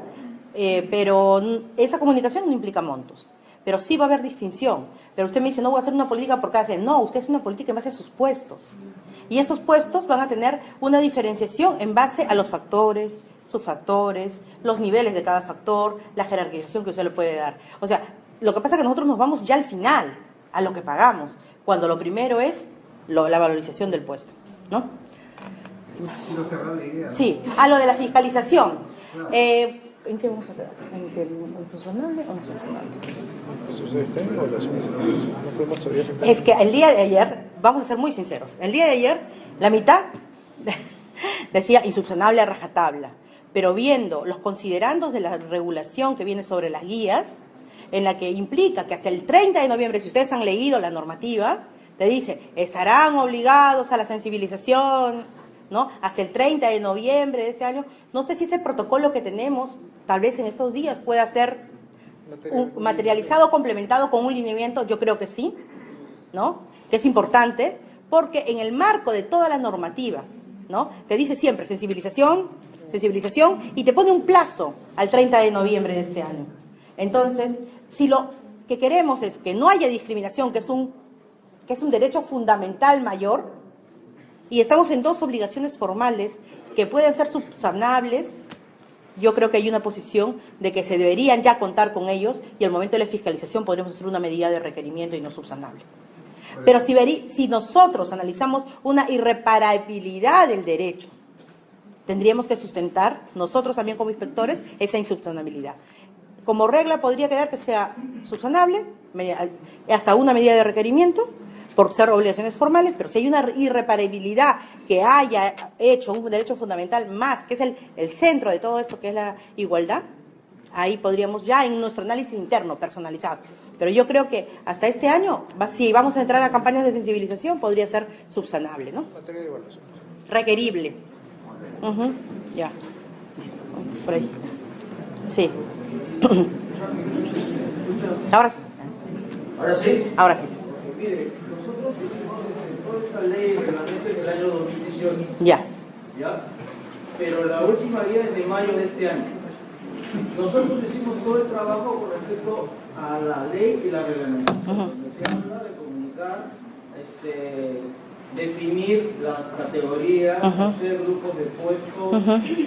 Pero esa comunicación no implica montos. Pero sí va a haber distinción. Pero usted me dice, no voy a hacer una política por cada. No, usted hace una política en base a sus puestos. Y esos puestos van a tener una diferenciación en base a los factores, subfactores, los niveles de cada factor, la jerarquización que usted le puede dar. O sea, lo que pasa es que nosotros nos vamos ya al final, a lo que pagamos, cuando lo primero es la valorización del puesto, ¿no? Sí, a lo de la fiscalización. ¿En qué vamos a quedar? ¿En el personal o no? Es que el día de ayer, vamos a ser muy sinceros, el día de ayer la mitad decía insubsanable a rajatabla, pero viendo los considerandos de la regulación que viene sobre las guías, en la que implica que hasta el 30 de noviembre, si ustedes han leído la normativa, te dice, estarán obligados a la sensibilización, ¿no? Hasta el 30 de noviembre de ese año. No sé si este protocolo que tenemos, tal vez en estos días, pueda ser materializado, complementado con un lineamiento. Yo creo que sí, ¿no? Que es importante, porque en el marco de toda la normativa, ¿no? Te dice siempre sensibilización, y te pone un plazo al 30 de noviembre de este año. Entonces, si lo que queremos es que no haya discriminación, que es un derecho fundamental mayor, y estamos en dos obligaciones formales que pueden ser subsanables, yo creo que hay una posición de que se deberían ya contar con ellos y al momento de la fiscalización podríamos hacer una medida de requerimiento y no subsanable. Pero si nosotros analizamos una irreparabilidad del derecho, tendríamos que sustentar nosotros también como inspectores esa insubsanabilidad. Como regla podría quedar que sea subsanable hasta una medida de requerimiento por ser obligaciones formales, pero si hay una irreparabilidad que haya hecho un derecho fundamental más, que es el centro de todo esto, que es la igualdad, ahí podríamos ya en nuestro análisis interno personalizado. Pero yo creo que hasta este año, si vamos a entrar a campañas de sensibilización, podría ser subsanable, ¿no? Requerible. Ya. Listo. Por ahí. Sí. Ahora sí. ¿Ahora sí? Ahora sí. Mire, nosotros hicimos toda esta ley y reglamento en el año 2018. Ya. ¿Ya? Pero la última guía es de mayo de este año. Nosotros hicimos todo el trabajo con respecto a la ley y la reglamentación. Se habla de comunicar, definir las categorías, hacer grupos de puestos, ¿no? Y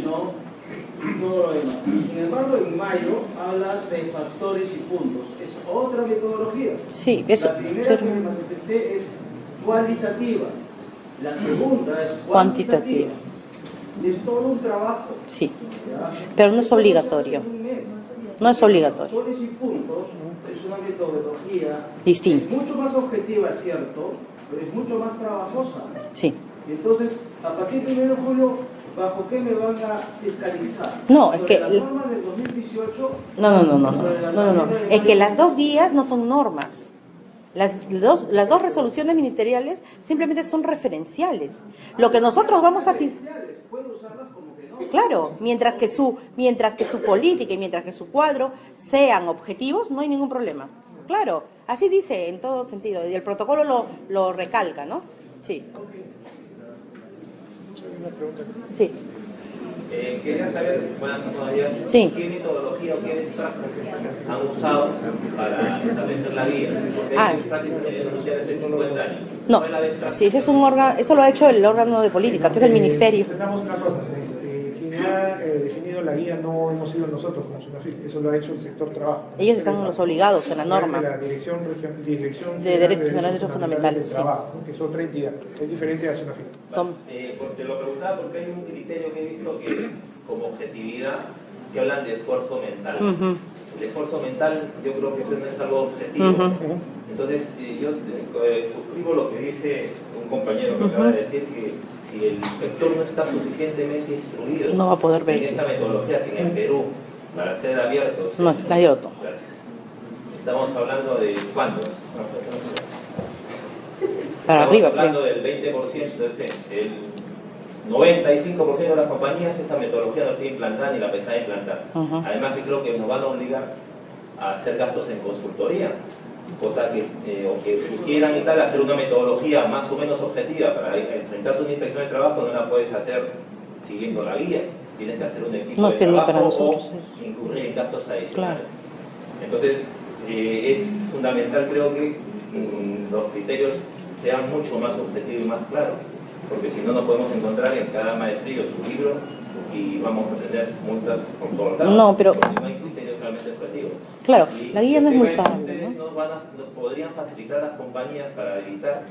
todo lo demás. Sin embargo, en mayo habla de factores y puntos. Es otra metodología. Sí, eso. La primera que me manifesté es cualitativa. La segunda es cuantitativa. Y es todo un trabajo. Sí, ¿Ya? pero no es obligatorio. No es obligatorio. Factores y puntos es una metodología Distinta. mucho más objetiva, es cierto, pero es mucho más trabajosa. Sí. Y entonces, a partir del 1 de julio, ¿bajo qué me van a fiscalizar? No, es ¿Sobre que... las normas del 2018? No. Es que las dos guías no son normas. Las dos resoluciones ministeriales simplemente son referenciales. Lo que nosotros vamos a... ¿Puedo usarlas como que no? Claro, mientras que su política y mientras que su cuadro sean objetivos, no hay ningún problema. Claro, así dice en todo sentido. Y el protocolo lo recalca, ¿no? Sí. Sí. Quería saber, Sí. qué metodología o qué prácticas han usado para establecer la guía. Porque hay prácticas que denuncian hace 50 años. No, sí, ese es un órgano, eso lo ha hecho el órgano de política, que es el ministerio. Entendamos una cosa, quien ha definido la guía no hemos sido nosotros como SUNAFIL, eso lo ha hecho el sector trabajo. Ellos están los obligados en la norma. De la Dirección de Derechos Fundamentales, del Trabajo, que es otra entidad, es diferente a SUNAFIL. Te lo preguntaba porque hay un criterio que he visto que, como objetividad, que hablan de esfuerzo mental. El esfuerzo mental, yo creo que eso no es algo objetivo. Entonces, yo suscribo lo que dice un compañero que acaba de decir, que si el inspector no está suficientemente instruido, no va a poder ver en esta metodología que en el Perú, para ser abiertos. No, es abierto. Gracias. Estamos hablando de ¿cuántos? Para arriba, estamos hablando del 20%, el 95% de las compañías esta metodología no tiene implantada ni la pensada implantar. Además que creo que nos van a obligar a hacer gastos en consultoría, cosa que, o que sugieran y tal, hacer una metodología más o menos objetiva para enfrentarte a una inspección de trabajo, no la puedes hacer siguiendo la guía, tienes que hacer un equipo de trabajo o incurrir en gastos adicionales. Claro. Entonces, es fundamental, creo que los criterios sean mucho más objetivos y más claros, porque si no nos podemos encontrar en cada maestrillo su libro y vamos a tener multas por todos lados. No, pero no hay criterios realmente objetivos. Claro, y la guía no es muy fácil. Ustedes nos podrían facilitar a las compañías para evitar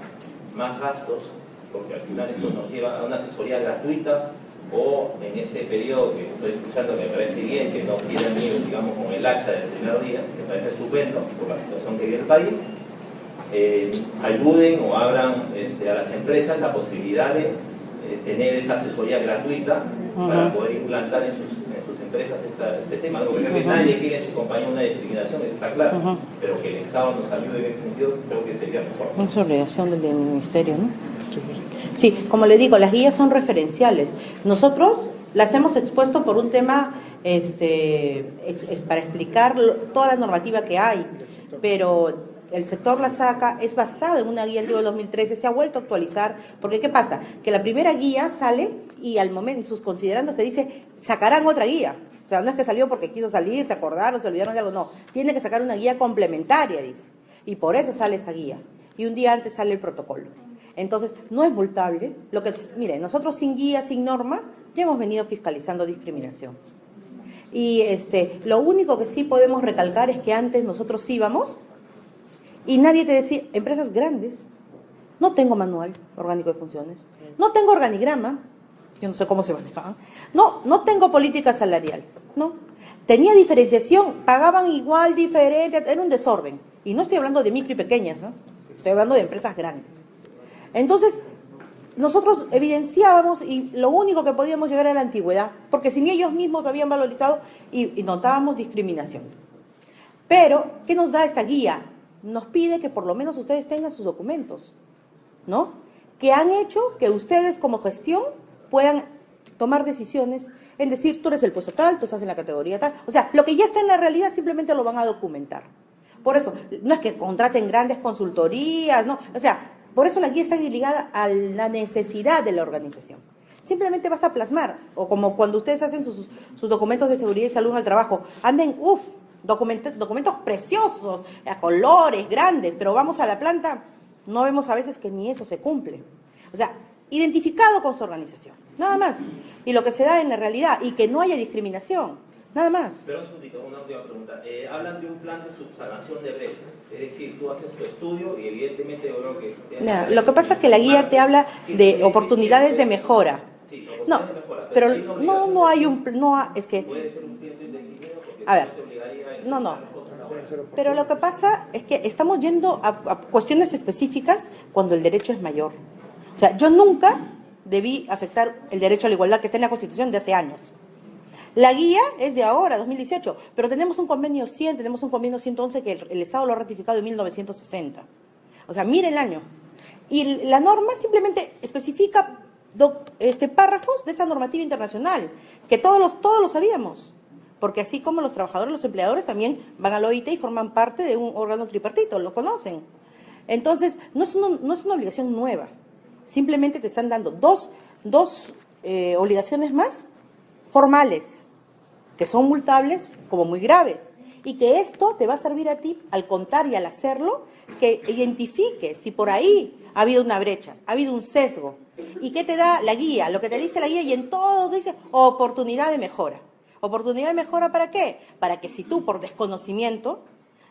más gastos, porque al final esto nos lleva a una asesoría gratuita, o en este periodo que estoy escuchando me parece bien que no quieran ir, digamos, con el hacha del primer día, me parece estupendo por la situación que vive el país. Ayuden o abran a las empresas la posibilidad de tener esa asesoría gratuita para poder implantar en sus empresas este tema. Porque creo que nadie quiere en su compañía una discriminación, está claro, pero que el Estado nos ayude en ese sentido, creo que sería mejor. Es obligación del ministerio, ¿no? Sí, como le digo, las guías son referenciales. Nosotros las hemos expuesto por un tema para explicar toda la normativa que hay, pero el sector la saca, es basada en una guía antigua del 2013, se ha vuelto a actualizar, porque ¿qué pasa? Que la primera guía sale y al momento, sus considerandos te dice, sacarán otra guía, O sea, no es que salió porque quiso salir, se acordaron, se olvidaron de algo, no. Tiene que sacar una guía complementaria, dice. Y por eso sale esa guía. Y un día antes sale el protocolo. Entonces, no es multable. Mire, nosotros sin guía, sin norma, ya hemos venido fiscalizando discriminación. Y lo único que sí podemos recalcar es que antes nosotros íbamos y nadie te decía, empresas grandes, no tengo manual orgánico de funciones, no tengo organigrama, yo no sé cómo se manejaban, no tengo política salarial, no. Tenía diferenciación, pagaban igual, diferente, era un desorden. Y no estoy hablando de micro y pequeñas, ¿no? Estoy hablando de empresas grandes. Entonces, nosotros evidenciábamos y lo único que podíamos llegar era la antigüedad, porque sin ellos mismos habían valorizado y notábamos discriminación. Pero, ¿qué nos da esta guía? Nos pide que por lo menos ustedes tengan sus documentos, ¿no? Que han hecho que ustedes como gestión puedan tomar decisiones en decir, tú eres el puesto tal, tú estás en la categoría tal. O sea, lo que ya está en la realidad simplemente lo van a documentar. Por eso, no es que contraten grandes consultorías, no. O sea, por eso la guía está ligada a la necesidad de la organización. Simplemente vas a plasmar, o como cuando ustedes hacen sus documentos de seguridad y salud en el trabajo, anden, documentos preciosos, a colores, grandes, pero vamos a la planta, no vemos a veces que ni eso se cumple. O sea, identificado con su organización, nada más. Y lo que se da en la realidad, y que no haya discriminación, nada más. Pero un segundito, una última pregunta. Hablan de un plan de subsanación de brechas, es decir, tú haces tu estudio y evidentemente yo creo que... No, lo que pasa es que la guía te habla de oportunidades de mejora. Sí, no, de mejora, pero no hay un... es que... Puede ser un cliente indefinido porque a ver, te obligaría a... no. Pero lo que pasa es que estamos yendo a cuestiones específicas cuando el derecho es mayor. O sea, yo nunca debí afectar el derecho a la igualdad que está en la Constitución de hace años. La guía es de ahora, 2018, pero tenemos un convenio 100, tenemos un convenio 111 que el Estado lo ha ratificado en 1960. O sea, mire el año. Y la norma simplemente especifica párrafos de esa normativa internacional, que todos lo sabíamos. Porque así como los trabajadores, los empleadores también van a la OIT y forman parte de un órgano tripartito, lo conocen. Entonces, no es una obligación nueva. Simplemente te están dando dos obligaciones más formales, que son multables como muy graves. Y que esto te va a servir a ti, al contar y al hacerlo, que identifiques si por ahí ha habido una brecha, ha habido un sesgo. ¿Y qué te da la guía? Lo que te dice la guía, y en todo dice oportunidad de mejora. ¿Oportunidad de mejora para qué? Para que si tú por desconocimiento,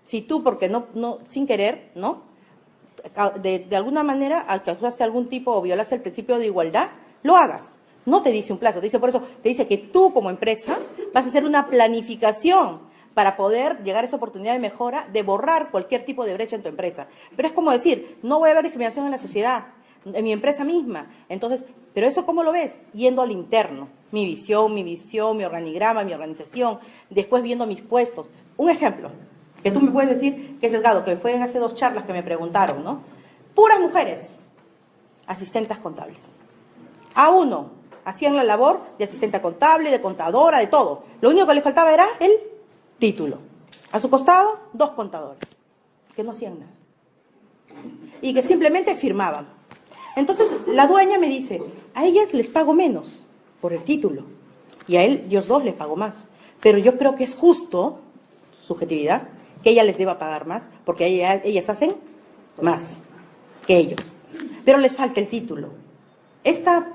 si tú porque no sin querer, ¿no? De alguna manera causaste algún tipo o violaste el principio de igualdad, lo hagas. No te dice un plazo, por eso te dice que tú como empresa vas a hacer una planificación para poder llegar a esa oportunidad de mejora, de borrar cualquier tipo de brecha en tu empresa. Pero es como decir, no voy a haber discriminación en la sociedad, en mi empresa misma. Entonces, ¿pero eso cómo lo ves? Yendo al interno. Mi visión, mi organigrama, mi organización, después viendo mis puestos. Un ejemplo, que tú me puedes decir que es sesgado, que fue en hace 2 charlas que me preguntaron, ¿no? Puras mujeres, asistentes contables. A uno, hacían la labor de asistente contable, de contadora, de todo. Lo único que les faltaba era el título. A su costado, 2 contadores, que no hacían nada. Y que simplemente firmaban. Entonces, la dueña me dice, a ellas les pago menos por el título. Y a ellos 2 les pago más. Pero yo creo que es justo, subjetividad, que ella les deba pagar más, porque ellas hacen más que ellos. Pero les falta el título. Esta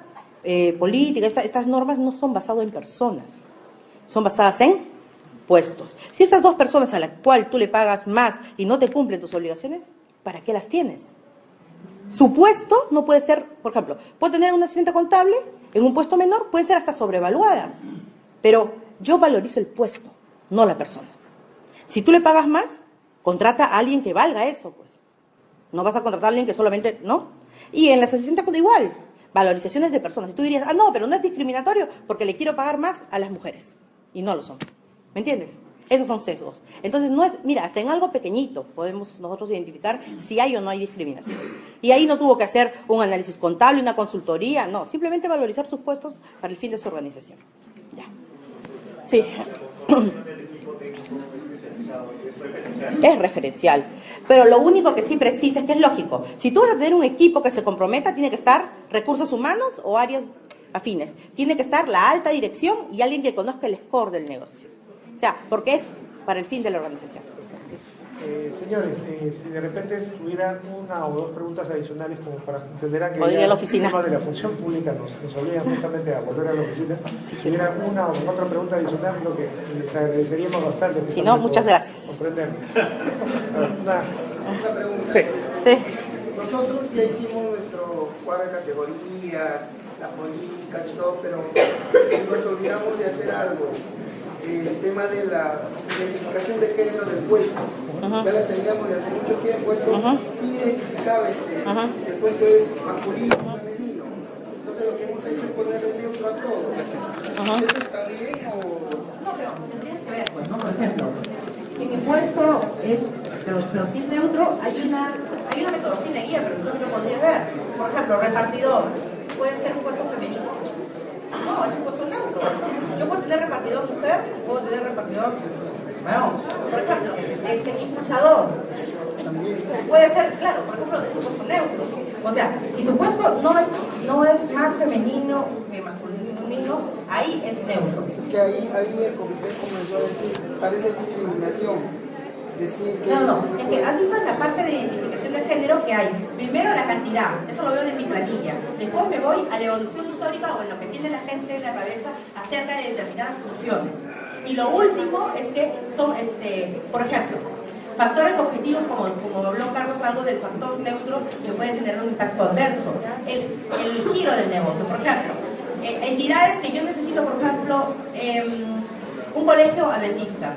política, estas normas no son basadas en personas, son basadas en puestos. Si estas 2 personas a las cuales tú le pagas más y no te cumplen tus obligaciones, ¿para qué las tienes? Su puesto no puede ser, por ejemplo, puede tener una asistente contable en un puesto menor, pueden ser hasta sobrevaluadas, pero yo valorizo el puesto, no la persona. Si tú le pagas más, contrata a alguien que valga eso, pues. No vas a contratar a alguien que solamente, ¿no? Y en las asistentes igual, valorizaciones de personas. Y tú dirías, no, pero no es discriminatorio porque le quiero pagar más a las mujeres. Y no lo son. ¿Me entiendes? Esos son sesgos. Entonces, no es, mira, hasta en algo pequeñito podemos nosotros identificar si hay o no hay discriminación. Y ahí no tuvo que hacer un análisis contable, una consultoría, no. Simplemente valorizar sus puestos para el fin de su organización. Ya. Sí. Es referencial. Pero lo único que sí precisa es que es lógico. Si tú vas a tener un equipo que se comprometa, tiene que estar recursos humanos o áreas afines. Tiene que estar la alta dirección y alguien que conozca el score del negocio. O sea, porque es para el fin de la organización. Señores, si de repente tuviera una o dos preguntas adicionales como para entenderán que podría ya la oficina. el tema de la función pública nos obliga justamente a volver a la oficina. Si tuviera una o otra pregunta adicional, lo que les agradeceríamos bastante. Si no, muchas gracias. Comprender. Una pregunta. Sí. Sí. Nosotros ya hicimos nuestro cuadro de categorías, las políticas y todo, pero nos olvidamos de hacer algo. El tema de la identificación de género del puesto. Ya la teníamos desde hace mucho tiempo. Esto sí identificaba si el puesto es masculino o femenino. Entonces lo que hemos hecho es ponerle neutro a todo. ¿Eso está bien o...? No, pero tendrías que ver, pues, ¿no? Por ejemplo, si mi puesto es, pero si es neutro, hay una metodología en la guía, pero entonces lo podrías ver. Por ejemplo, repartidor, ¿puede ser un puesto femenino? No, es un puesto neutro. Yo puedo tener repartidor mujer, puedo tener repartidor varón. Por ejemplo, impulsador. Puede ser, claro, por ejemplo, es un puesto neutro. O sea, si tu puesto no es más femenino que masculino, ahí es neutro. Es que ahí el comité comenzó a decir, parece discriminación. Decir que No, es que has visto en la parte de identificación de género que hay, primero la cantidad, eso lo veo de mi planilla, después me voy a la evolución histórica o en lo que tiene la gente en la cabeza acerca de determinadas funciones. Y lo último es que son, por ejemplo, factores objetivos, como habló Carlos algo del factor neutro, que puede tener un impacto adverso. El giro del negocio, por ejemplo, entidades que yo necesito, por ejemplo, un colegio adventista.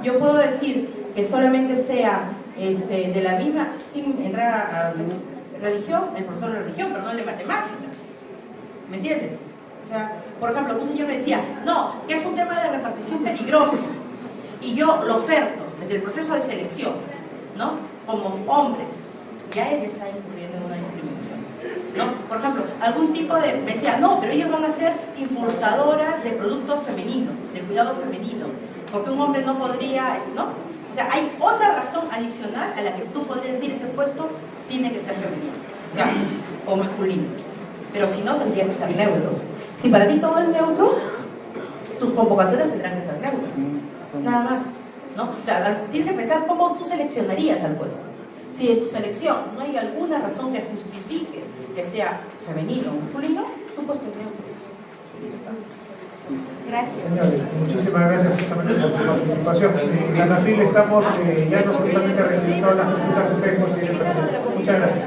Yo puedo decir que solamente sea de la misma, sin entrar a religión, el profesor de religión, pero no de matemática. ¿Me entiendes? O sea, por ejemplo, un señor me decía, no, que es un tema de repartición peligroso. Y yo lo oferto desde el proceso de selección, ¿no? Como hombres. Ya él está incurriendo en una discriminación, ¿no? Por ejemplo, algún tipo de... Me decía, no, pero ellos van a ser impulsadoras de productos femeninos, de cuidado femenino. Porque un hombre no podría, ¿no? O sea, hay otra razón adicional a la que tú podrías decir ese puesto tiene que ser femenino, ya, o masculino. Pero si no, tendría que ser neutro. Si para ti todo es neutro, tus convocatorias tendrán que ser neutras. Nada más, ¿no? O sea, tienes que pensar cómo tú seleccionarías al puesto. Si en tu selección no hay alguna razón que justifique que sea femenino o masculino, tu puesto es neutro. Gracias. Señores, muchísimas gracias justamente por su participación. En la NAFIL estamos ya no justamente recibiendo las consultas que ustedes consideren. Muchas gracias.